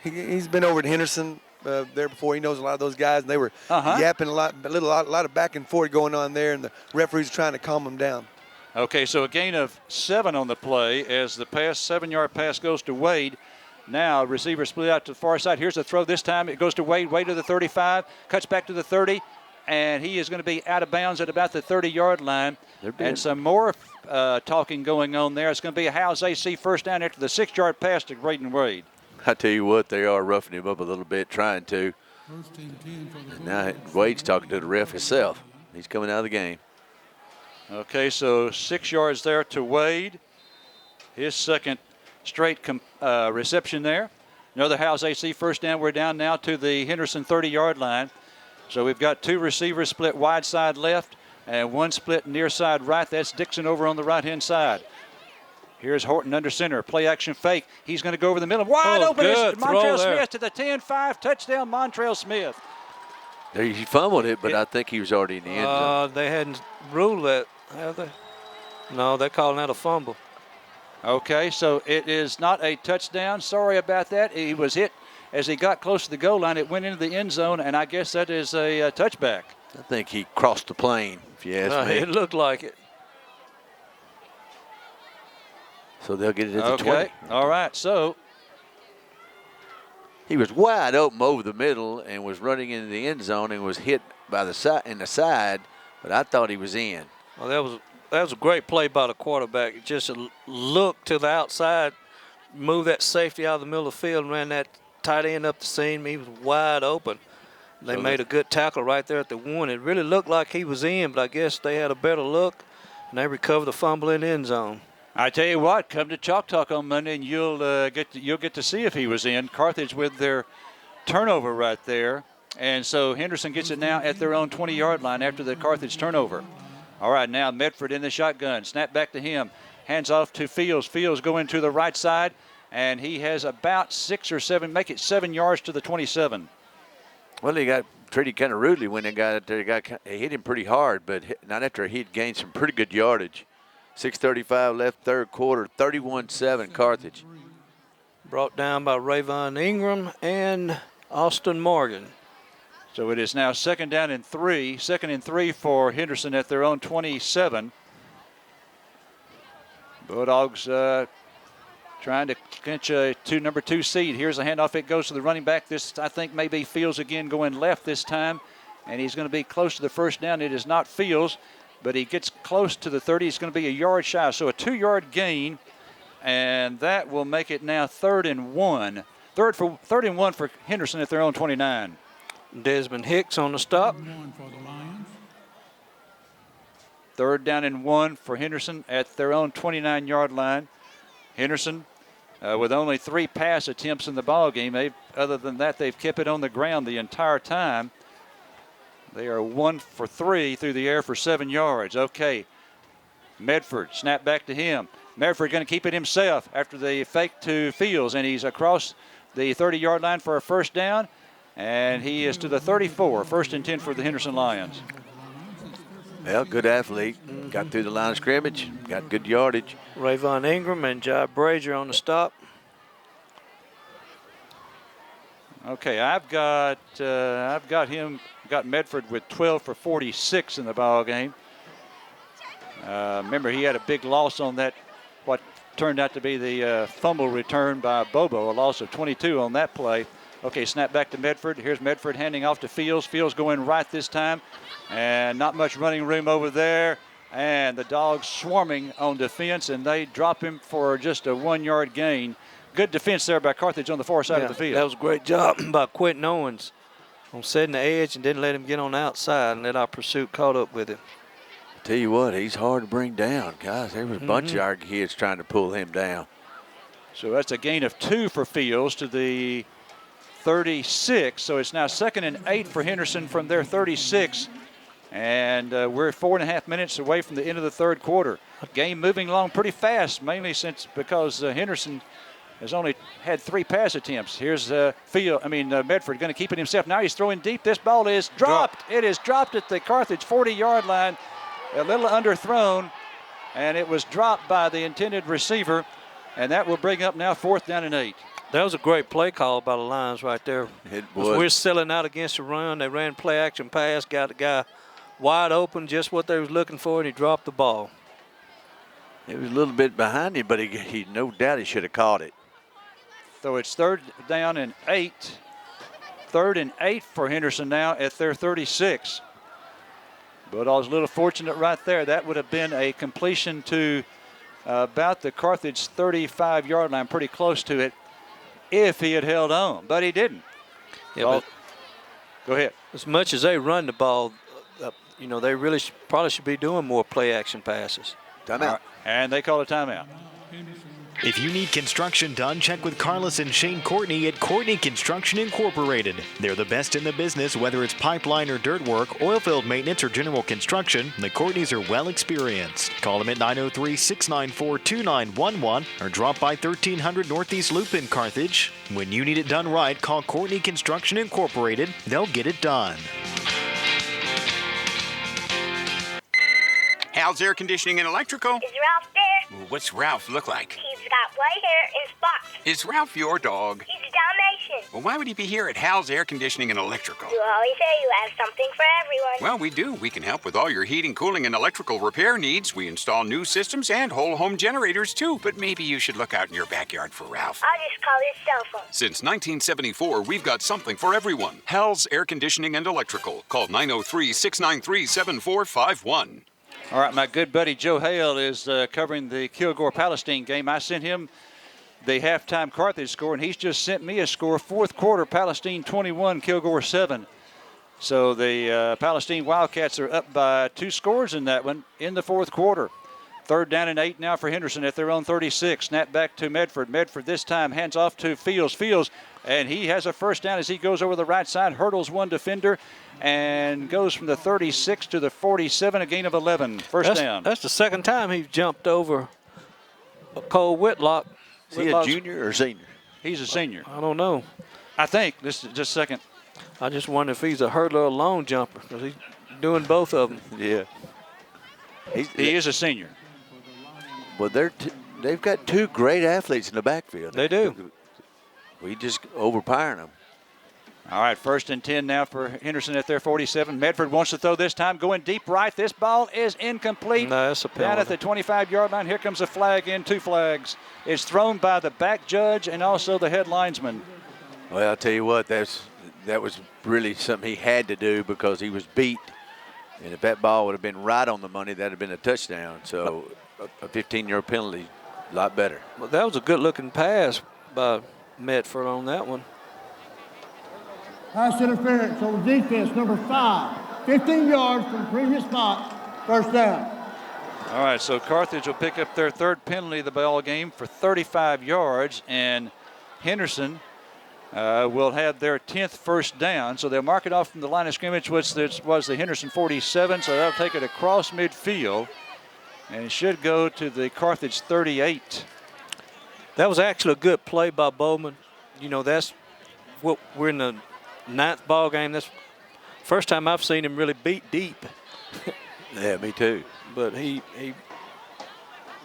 [SPEAKER 4] he's been over at Henderson there before. He knows a lot of those guys, and they were yapping a lot of back and forth going on there, and the referee's trying to calm them down.
[SPEAKER 1] Okay, so a gain of 7 on the play as the 7-yard pass goes to Wade. Now receiver split out to the far side. Here's the throw this time. It goes to Wade. Wade to the 35, cuts back to the 30. And he is going to be out of bounds at about the 30-yard line. And some more talking going on there. It's going to be a Howes AC first down after the 6-yard pass to Braden Wade.
[SPEAKER 3] I tell you what, they are roughing him up a little bit, trying to. And now Wade's talking to the ref himself. He's coming out of the game.
[SPEAKER 1] Okay, so 6 yards there to Wade. His second straight reception there. Another Howes AC first down. We're down now to the Henderson 30-yard line. So we've got two receivers split wide side left and one split near side right. That's Dixon over on the right-hand side. Here's Horton under center. Play action fake. He's going to go over the middle. Wide open is Montrell Smith to the 10-5. Touchdown, Montrell Smith.
[SPEAKER 3] He fumbled it, but I think he was already in the end zone.
[SPEAKER 2] They hadn't ruled that, have they? No, they're calling that a fumble.
[SPEAKER 1] Okay, so it is not a touchdown. Sorry about that. He was hit as he got close to the goal line. It went into the end zone, and I guess that is a touchback.
[SPEAKER 3] I think he crossed the plane, if you ask me.
[SPEAKER 2] It looked like it.
[SPEAKER 3] So they'll get it at the 20.
[SPEAKER 1] All right, so.
[SPEAKER 3] He was wide open over the middle and was running into the end zone and was hit by the side, but I thought he was in.
[SPEAKER 2] Well, that was a great play by the quarterback. Just a look to the outside, move that safety out of the middle of the field, and ran that tight end up the seam. He was wide open. They made a good tackle right there at the 1. It really looked like he was in, but I guess they had a better look, and they recovered the fumble in the end zone.
[SPEAKER 1] I tell you what, come to Chalk Talk on Monday and you'll get to see if he was in. Carthage with their turnover right there. And so Henderson gets it now at their own 20-yard line after the Carthage turnover. All right, now Medford in the shotgun. Snap back to him. Hands off to Fields. Fields going to the right side, and he has about 6 or 7, make it 7 yards to the 27.
[SPEAKER 3] Well, he got treated kind of rudely when they got it there. He hit him pretty hard, but not after he'd gained some pretty good yardage. 6:35 left, third quarter, 31-7 Carthage.
[SPEAKER 2] Brought down by Rayvon Ingram and Austin Morgan.
[SPEAKER 1] So it is now second and three for Henderson at their own 27. Bulldogs trying to clinch a number 2 seed. Here's a handoff. It goes to the running back. This, I think, maybe Fields again going left this time, and he's going to be close to the first down. It is not Fields, but he gets close to the 30. He's going to be a yard shy, so a 2-yard gain, and that will make it now 3rd and 1. Third and 1 for Henderson at their own 29.
[SPEAKER 2] Desmond Hicks on the stop.
[SPEAKER 1] 3rd down and 1 for Henderson at their own 29-yard line. Henderson with only 3 pass attempts in the ball game. Other than that, they've kept it on the ground the entire time. They are 1 for 3 through the air for 7 yards. Okay, Medford, snap back to him. Medford going to keep it himself after the fake to Fields, and he's across the 30-yard line for a first down, and he is to the 34. 1st and 10 for the Henderson Lions.
[SPEAKER 3] Well, good athlete. Got through the line of scrimmage, got good yardage.
[SPEAKER 2] Rayvon Ingram and Jai Brazier on the stop.
[SPEAKER 1] Okay, I've got Medford with 12 for 46 in the ball game. Remember, he had a big loss on that, what turned out to be the fumble return by Bobo, a loss of 22 on that play. Okay, snap back to Medford. Here's Medford handing off to Fields. Fields going right this time, and not much running room over there. And the Dogs swarming on defense, and they drop him for just a 1-yard gain. Good defense there by Carthage on the far side of the field.
[SPEAKER 2] That was a great job by Quentin Owens on setting the edge and didn't let him get on the outside and let our pursuit caught up with him.
[SPEAKER 3] Tell you what, he's hard to bring down, guys. There was a bunch of our kids trying to pull him down.
[SPEAKER 1] So that's a gain of 2 for Fields to the 36. So it's now 2nd and 8 for Henderson from their 36. And we're 4.5 minutes away from the end of the third quarter. Game moving along pretty fast, mainly because Henderson has only had 3 pass attempts. Here's Medford going to keep it himself. Now he's throwing deep. This ball is dropped. It is dropped at the Carthage 40-yard line. A little underthrown, and it was dropped by the intended receiver, and that will bring up now 4th down and 8.
[SPEAKER 2] That was a great play call by the Lions right there.
[SPEAKER 3] It was.
[SPEAKER 2] We're selling out against the run. They ran play action pass, got the guy wide open, just what they was looking for, and he dropped the ball.
[SPEAKER 3] It was a little bit behind him, but he no doubt he should have caught it.
[SPEAKER 1] So it's 3rd down and 8. 3rd and 8 for Henderson now at their 36. Bulldogs a little fortunate right there. That would have been a completion to about the Carthage 35-yard line, pretty close to it, if he had held on, but he didn't.
[SPEAKER 2] Yeah,
[SPEAKER 1] go ahead.
[SPEAKER 2] As much as they run the ball, they really probably should be doing more play action passes.
[SPEAKER 3] Timeout.
[SPEAKER 1] And they call a timeout.
[SPEAKER 16] If you need construction done, check with Carlos and Shane Courtney at Courtney Construction Incorporated. They're the best in the business, whether it's pipeline or dirt work, oil field maintenance, or general construction. The Courtneys are well experienced. Call them at 903-694-2911 or drop by 1300 Northeast Loop in Carthage. When you need it done right, call Courtney Construction Incorporated. They'll get it done.
[SPEAKER 20] Hal's Air Conditioning and Electrical.
[SPEAKER 21] Is Ralph there?
[SPEAKER 20] Well, what's Ralph look like?
[SPEAKER 21] He's got white hair and spots.
[SPEAKER 20] Is Ralph your dog?
[SPEAKER 21] He's a Dalmatian.
[SPEAKER 20] Well, why would he be here at Hal's Air Conditioning and Electrical?
[SPEAKER 21] You always say you have something for everyone.
[SPEAKER 20] Well, we do. We can help with all your heating, cooling, and electrical repair needs. We install new systems and whole home generators, too. But maybe you should look out in your backyard for Ralph.
[SPEAKER 21] I'll just call his cell phone.
[SPEAKER 20] Since 1974, we've got something for everyone. Hal's Air Conditioning and Electrical. Call 903-693-7451.
[SPEAKER 1] All right, my good buddy Joe Hale is covering the Kilgore-Palestine game. I sent him the halftime Carthage score, and he's just sent me a score. 4th quarter, Palestine 21, Kilgore 7. So the Palestine Wildcats are up by 2 scores in that one in the 4th quarter. Third down and 8 now for Henderson at their own 36. Snap back to Medford. Medford this time hands off to Fields. Fields, and he has a first down as he goes over the right side, hurdles one defender, and goes from the 36 to the 47, a gain of 11. First down.
[SPEAKER 2] That's the second time he's jumped over Cole Whitlock.
[SPEAKER 3] Is he a junior or senior?
[SPEAKER 1] He's a senior.
[SPEAKER 2] I don't know.
[SPEAKER 1] I think. This is just a second.
[SPEAKER 2] I just wonder if he's a hurdler or a long jumper because he's doing both of them.
[SPEAKER 3] Yeah.
[SPEAKER 1] He is a senior.
[SPEAKER 3] Well, they've got two great athletes in the backfield.
[SPEAKER 2] They do.
[SPEAKER 3] We just overpowering them.
[SPEAKER 1] All right, 1st and 10 now for Henderson at their 47. Medford wants to throw this time, going deep right. This ball is incomplete.
[SPEAKER 2] No, that's a penalty.
[SPEAKER 1] Down at the 25-yard line, here comes a flag in, 2 flags. It's thrown by the back judge and also the head linesman.
[SPEAKER 3] Well, I'll tell you what, that was really something he had to do because he was beat. And if that ball would have been right on the money, that would have been a touchdown. So a 15-yard penalty, a lot better.
[SPEAKER 2] Well, that was a good-looking pass by Medford on that one.
[SPEAKER 5] Pass interference on defense, number 5. 15 yards from previous spot, first down.
[SPEAKER 1] All right, so Carthage will pick up their 3rd penalty of the ball game for 35 yards, and Henderson will have their 10th first down. So they'll mark it off from the line of scrimmage, which was the Henderson 47. So they'll take it across midfield, and it should go to the Carthage 38.
[SPEAKER 2] That was actually a good play by Bowman. You know, that's what we're in the 9th ball game. That's first time I've seen him really beat deep.
[SPEAKER 3] Yeah, me too.
[SPEAKER 2] But he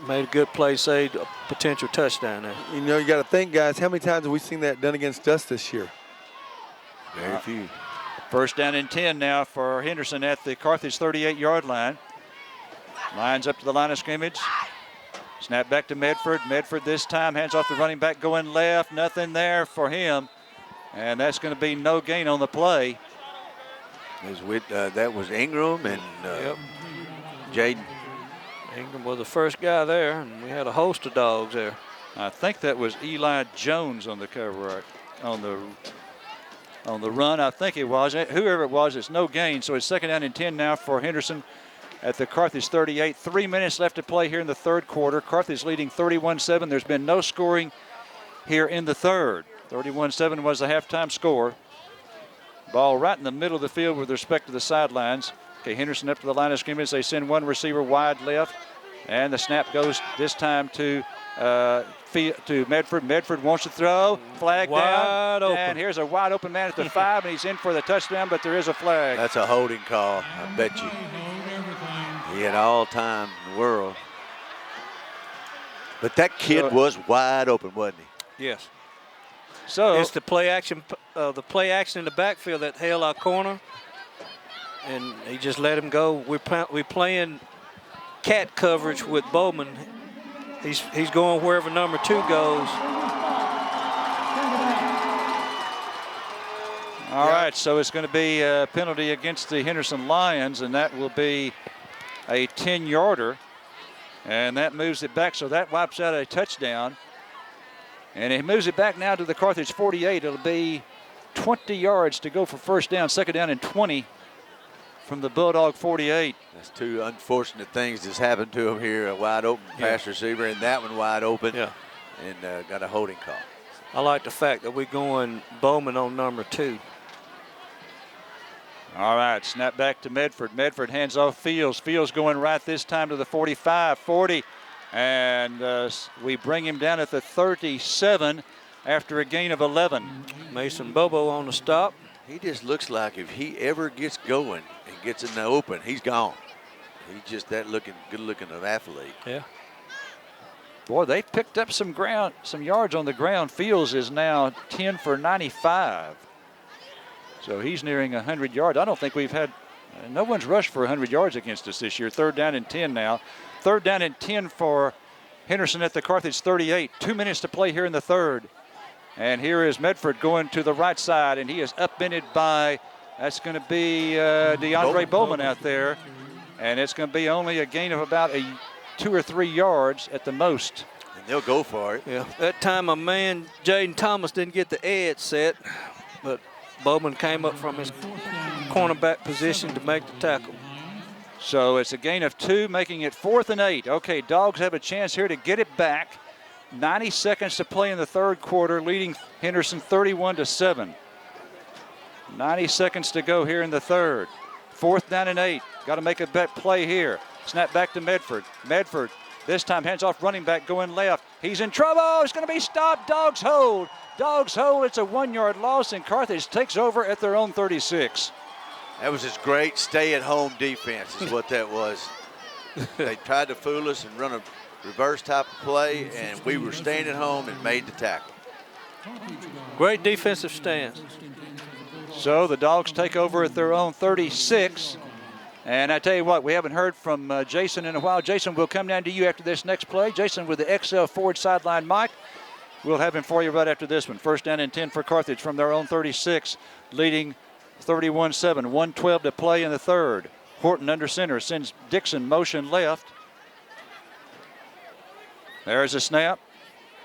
[SPEAKER 2] made a good play, saved a potential touchdown there.
[SPEAKER 4] You know, you got to think, guys, how many times have we seen that done against us this year?
[SPEAKER 3] Very few.
[SPEAKER 1] First down and 10 now for Henderson at the Carthage 38-yard line. Lines up to the line of scrimmage. Snap back to Medford. Medford this time hands off the running back going left. Nothing there for him. And that's going to be no gain on the play.
[SPEAKER 3] That was Ingram and Jaden.
[SPEAKER 2] Ingram was the first guy there, and we had a host of dogs there.
[SPEAKER 1] I think that was Eli Jones on the cover, on the run. I think it was. Whoever it was, it's no gain. So it's 2nd down and 10 now for Henderson at the Carthage 38. 3 minutes left to play here in the 3rd quarter. Carthage leading 31-7. There's been no scoring here in the 3rd. 31-7 was the halftime score. Ball right in the middle of the field with respect to the sidelines. Okay, Henderson up to the line of scrimmage. They send one receiver wide left, and the snap goes this time to Medford. Medford wants to throw. Flag
[SPEAKER 2] wide
[SPEAKER 1] down.
[SPEAKER 2] Open.
[SPEAKER 1] And here's a wide open man at the 5, and he's in for the touchdown, but there is a flag.
[SPEAKER 3] That's a holding call, I bet you. He had all time in the world. But that kid was wide open, wasn't he?
[SPEAKER 2] Yes.
[SPEAKER 1] So
[SPEAKER 2] it's the play action in the backfield that held our corner, and he just let him go. We're playing cat coverage with Bowman. He's going wherever number 2 goes.
[SPEAKER 1] All right, so it's going to be a penalty against the Henderson Lions, and that will be a 10-yarder, and that moves it back. So that wipes out a touchdown. And it moves it back now to the Carthage 48. It'll be 20 yards to go for first down. 2nd down and 20 from the Bulldog 48.
[SPEAKER 3] That's 2 unfortunate things that's happened to him here. A wide open pass receiver and that one wide open.
[SPEAKER 2] Yeah.
[SPEAKER 3] And got a holding call.
[SPEAKER 2] I like the fact that we're going Bowman on number 2.
[SPEAKER 1] All right, snap back to Medford. Medford hands off Fields. Fields going right this time to the 45, 40. And we bring him down at the 37 after a gain of 11.
[SPEAKER 2] Mason Bobo on the stop.
[SPEAKER 3] He just looks like if he ever gets going and gets in the open, he's gone. He's just that good looking of athlete.
[SPEAKER 2] Yeah.
[SPEAKER 1] Boy, they picked up some yards on the ground. Fields is now 10 for 95. So he's nearing 100 yards. I don't think we've had, no one's rushed for 100 yards against us this year. 3rd down and 10 now. 3rd down and 10 for Henderson at the Carthage 38. 2 minutes to play here in the 3rd. And here is Medford going to the right side, and he is upended by, that's going to be DeAndre Bowman out there. And it's going to be only a gain of about 2 or 3 yards at the most.
[SPEAKER 3] And they'll go for it.
[SPEAKER 2] Yeah, that time my man Jaden Thomas didn't get the edge set, but Bowman came up from his cornerback position to make the tackle.
[SPEAKER 1] So it's a gain of 2, making it 4th and 8. Okay, Dogs have a chance here to get it back. 90 seconds to play in the third quarter, leading Henderson 31-7. 90 seconds to go here in the third. 4th down and 8. Got to make a bet play here. Snap back to Medford. Medford, this time hands off running back going left. He's in trouble. It's going to be stopped. Dogs hold. Dogs hold. It's a 1-yard loss, and Carthage takes over at their own 36.
[SPEAKER 3] That was just great stay-at-home defense is what that was. They tried to fool us and run a reverse type of play, and we were staying at home and made the tackle.
[SPEAKER 2] Great defensive stance.
[SPEAKER 1] So the Dogs take over at their own 36. And I tell you what, we haven't heard from Jason in a while. Jason, we'll come down to you after this next play. Jason with the XL Ford sideline mic. We'll have him for you right after this one. 1st down and 10 for Carthage from their own 36, leading 31-7. 1:12 to play in the third. Horton under center sends Dixon motion left. There's a snap.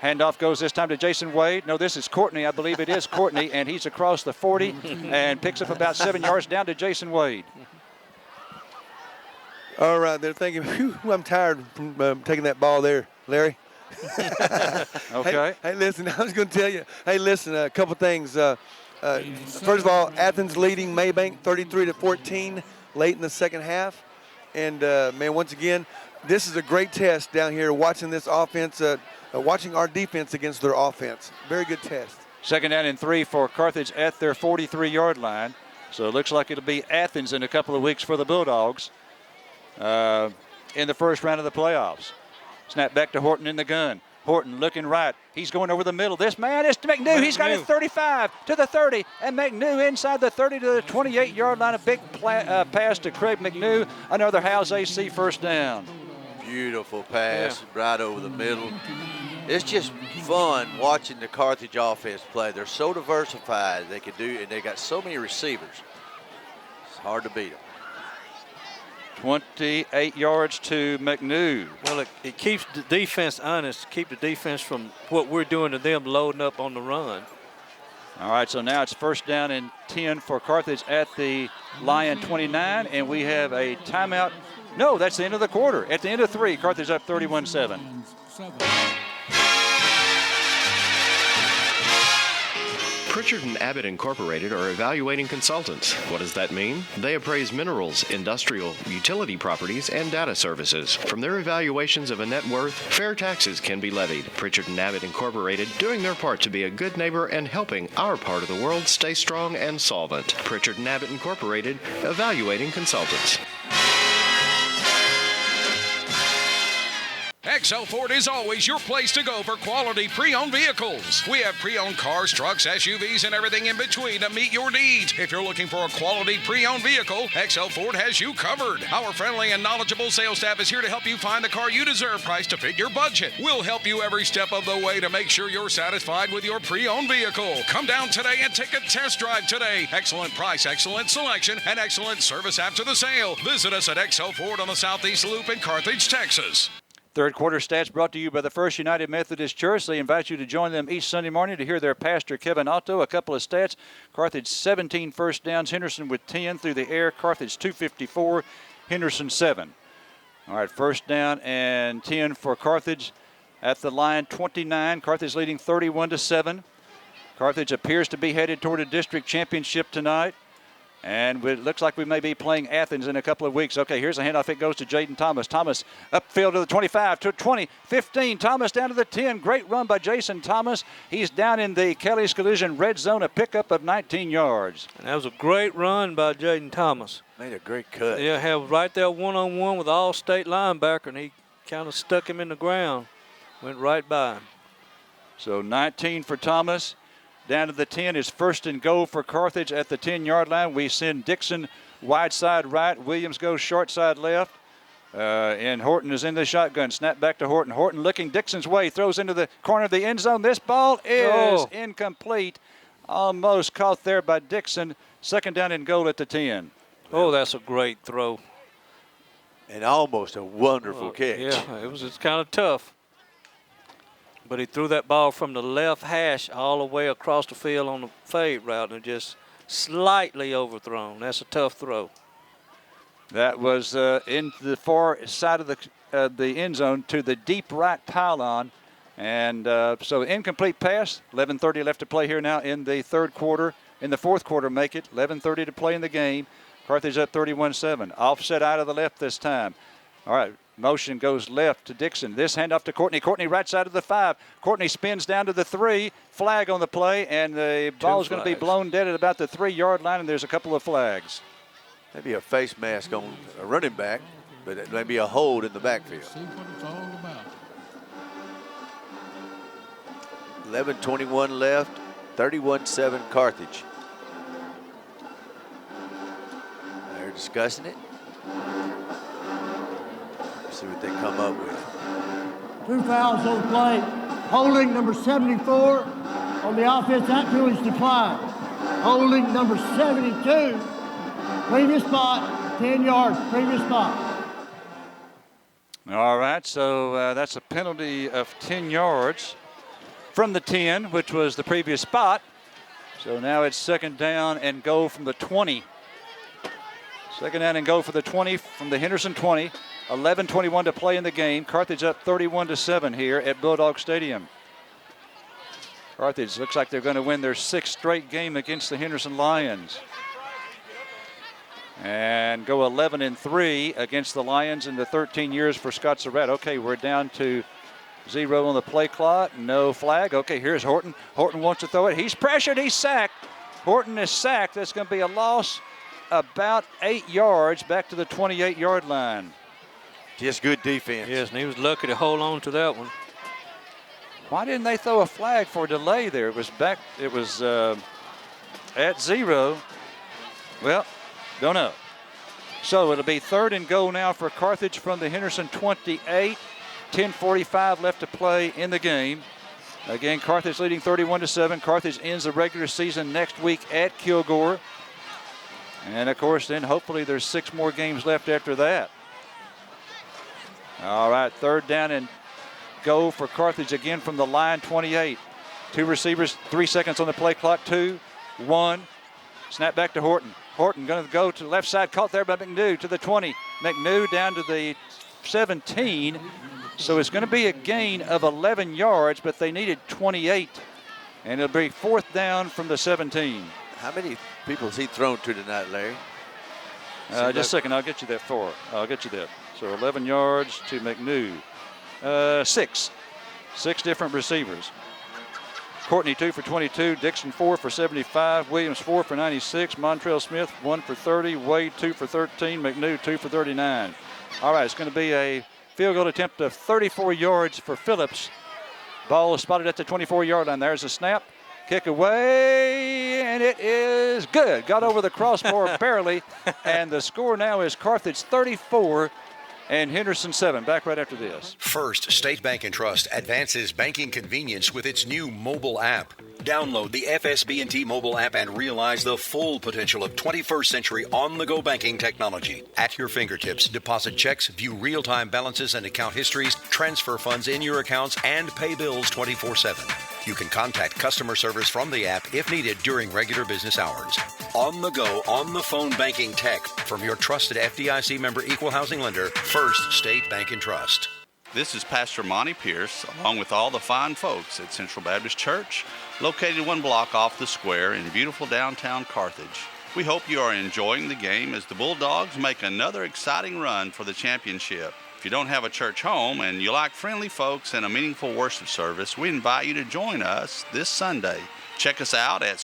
[SPEAKER 1] Handoff goes this time to Jason Wade. No, this is Courtney. I believe it is Courtney, and he's across the 40 and picks up about 7 yards down to Jason Wade.
[SPEAKER 4] All right, they're thinking, whew, I'm tired from taking that ball there, Larry.
[SPEAKER 1] Okay.
[SPEAKER 4] Hey, listen, I was going to tell you, hey, listen, a couple things. First of all, Athens leading Maybank 33-14 late in the second half. And, man, once again, this is a great test down here watching this offense, watching our defense against their offense. Very good test.
[SPEAKER 1] 2nd down and 3 for Carthage at their 43-yard line. So it looks like it'll be Athens in a couple of weeks for the Bulldogs in the first round of the playoffs. Snap back to Horton in the gun. Horton looking right. He's going over the middle. This man is McNew. He's got it 35 to the 30, and McNew inside the 30 to the 28-yard line. A big pass to Craig McNew. Another Howes AC first down.
[SPEAKER 3] Beautiful pass right over the middle. It's just fun watching the Carthage offense play. They're so diversified. They can do, and they got so many receivers. It's hard to beat them.
[SPEAKER 1] 28 yards to McNew.
[SPEAKER 2] Well, it keeps the defense honest, keep the defense from what we're doing to them loading up on the run.
[SPEAKER 1] All right, so now it's 1st down and 10 for Carthage at the Lion 29, and we have a timeout. No, that's the end of the quarter. At the end of 3, Carthage up 31-7.
[SPEAKER 6] Pritchard & Abbott Incorporated are evaluating consultants. What does that mean? They appraise minerals, industrial, utility properties, and data services. From their evaluations of a net worth, fair taxes can be levied. Pritchard & Abbott Incorporated doing their part to be a good neighbor and helping our part of the world stay strong and solvent. Pritchard & Abbott Incorporated, evaluating consultants.
[SPEAKER 22] XL Ford is always your place to go for quality pre-owned vehicles. We have pre-owned cars, trucks, SUVs, and everything in between to meet your needs. If you're looking for a quality pre-owned vehicle, XL Ford has you covered. Our friendly and knowledgeable sales staff is here to help you find the car you deserve, priced to fit your budget. We'll help you every step of the way to make sure you're satisfied with your pre-owned vehicle. Come down today and take a test drive today. Excellent price, excellent selection, and excellent service after the sale. Visit us at XL Ford on the Southeast Loop in Carthage, Texas.
[SPEAKER 1] Third quarter stats brought to you by the First United Methodist Church. They invite you to join them each Sunday morning to hear their pastor, Kevin Otto. A couple of stats. Carthage 17 first downs. Henderson with 10 through the air. Carthage 254. Henderson 7. All right, 1st down and 10 for Carthage at the line 29. Carthage leading 31-7. Carthage appears to be headed toward a district championship tonight. And it looks like we may be playing Athens in a couple of weeks. Okay, here's a handoff. It goes to Jaden Thomas. Thomas upfield to the 25, to 20, 15. Thomas down to the 10. Great run by Jason Thomas. He's down in the Kelly's Collision red zone, a pickup of 19 yards.
[SPEAKER 2] And that was a great run by Jaden Thomas.
[SPEAKER 3] Made a great cut.
[SPEAKER 2] Yeah, have right there one-on-one with the all-state linebacker, and he kind of stuck him in the ground. Went right by him.
[SPEAKER 1] So 19 for Thomas. Down to the 10 is 1st and goal for Carthage at the 10-yard line. We send Dixon wide side right. Williams goes short side left. And Horton is in the shotgun. Snap back to Horton. Horton looking Dixon's way. Throws into the corner of the end zone. This ball is incomplete. Almost caught there by Dixon. 2nd down and goal at the 10.
[SPEAKER 2] Oh, that's a great throw.
[SPEAKER 3] And almost a wonderful catch.
[SPEAKER 2] Yeah, it's kind of tough. But he threw that ball from the left hash all the way across the field on the fade route and just slightly overthrown. That's a tough throw.
[SPEAKER 1] That was in the far side of the end zone to the deep right pylon. And so incomplete pass, 11:30 left to play here now in the third quarter. In the fourth quarter, make it 11:30 to play in the game. Carthage up 31-7. Offset out of the left this time. All right, motion goes left to Dixon. This handoff to Courtney. Courtney right side of the 5. Courtney spins down to the 3. Flag on the play, and the ball is going to be blown dead at about the 3-yard line, and there's a couple of flags.
[SPEAKER 3] Maybe a face mask on a running back, but it may be a hold in the backfield.
[SPEAKER 5] See what it's all about.
[SPEAKER 3] 11:21 left, 31-7 Carthage. They're discussing it. Let's see what they come up with.
[SPEAKER 5] 2 fouls on the play. Holding number 74 on the offense. That penalty is declined. Holding number 72. Previous spot, 10 yards, previous spot.
[SPEAKER 1] All right, so that's a penalty of 10 yards from the 10, which was the previous spot. So now it's second down and go from the 20. Second down and go for the 20 from the Henderson 20. 11:21 to play in the game. Carthage up 31-7 here at Bulldog Stadium. Carthage looks like they're going to win their 6th straight game against the Henderson Lions. And go 11-3 against the Lions in the 13 years for Scott Surratt. Okay, we're down to 0 on the play clock. No flag. Okay, here's Horton. Horton wants to throw it. He's pressured. He's sacked. Horton is sacked. That's going to be a loss about 8 yards back to the 28-yard line.
[SPEAKER 3] Just good defense.
[SPEAKER 2] Yes, and he was lucky to hold on to that one.
[SPEAKER 1] Why didn't they throw a flag for a delay there? It was back. It was at 0. Well, don't know. So it'll be third and goal now for Carthage from the Henderson 28. 10:45 left to play in the game. Again, Carthage leading 31-7. Carthage ends the regular season next week at Kilgore. And of course, then hopefully there's 6 more games left after that. All right, third down and go for Carthage again from the line 28. 2 receivers, 3 seconds on the play clock. 2, 1. Snap back to Horton. Horton going to go to the left side, caught there by McNew to the 20. McNew down to the 17. So it's going to be a gain of 11 yards, but they needed 28. And it'll be fourth down from the 17.
[SPEAKER 3] How many people has he thrown to tonight, Larry?
[SPEAKER 1] Just a second, I'll get you that for. I'll get you that. So 11 yards to McNew. 6 different receivers. Courtney 2 for 22, Dixon 4 for 75, Williams 4 for 96, Montrell Smith 1 for 30, Wade 2 for 13, McNew 2 for 39. All right, it's going to be a field goal attempt of 34 yards for Phillips. Ball is spotted at the 24-yard line. There's a snap. Kick away, and it is good. Got over the crossbar barely, and the score now is Carthage 34 and Henderson 7. Back right after this.
[SPEAKER 7] First State Bank and Trust advances banking convenience with its new mobile app. Download the FSB&T mobile app and realize the full potential of 21st century on-the-go banking technology. At your fingertips, deposit checks, view real-time balances and account histories, transfer funds in your accounts, and pay bills 24/7. You can contact customer service from the app if needed during regular business hours. On-the-go, on-the-phone banking tech from your trusted FDIC member equal housing lender, First State Bank and Trust.
[SPEAKER 9] This is Pastor Monty Pierce, along with all the fine folks at Central Baptist Church, located 1 block off the square in beautiful downtown Carthage. We hope you are enjoying the game as the Bulldogs make another exciting run for the championship. If you don't have a church home and you like friendly folks and a meaningful worship service, we invite you to join us this Sunday. Check us out at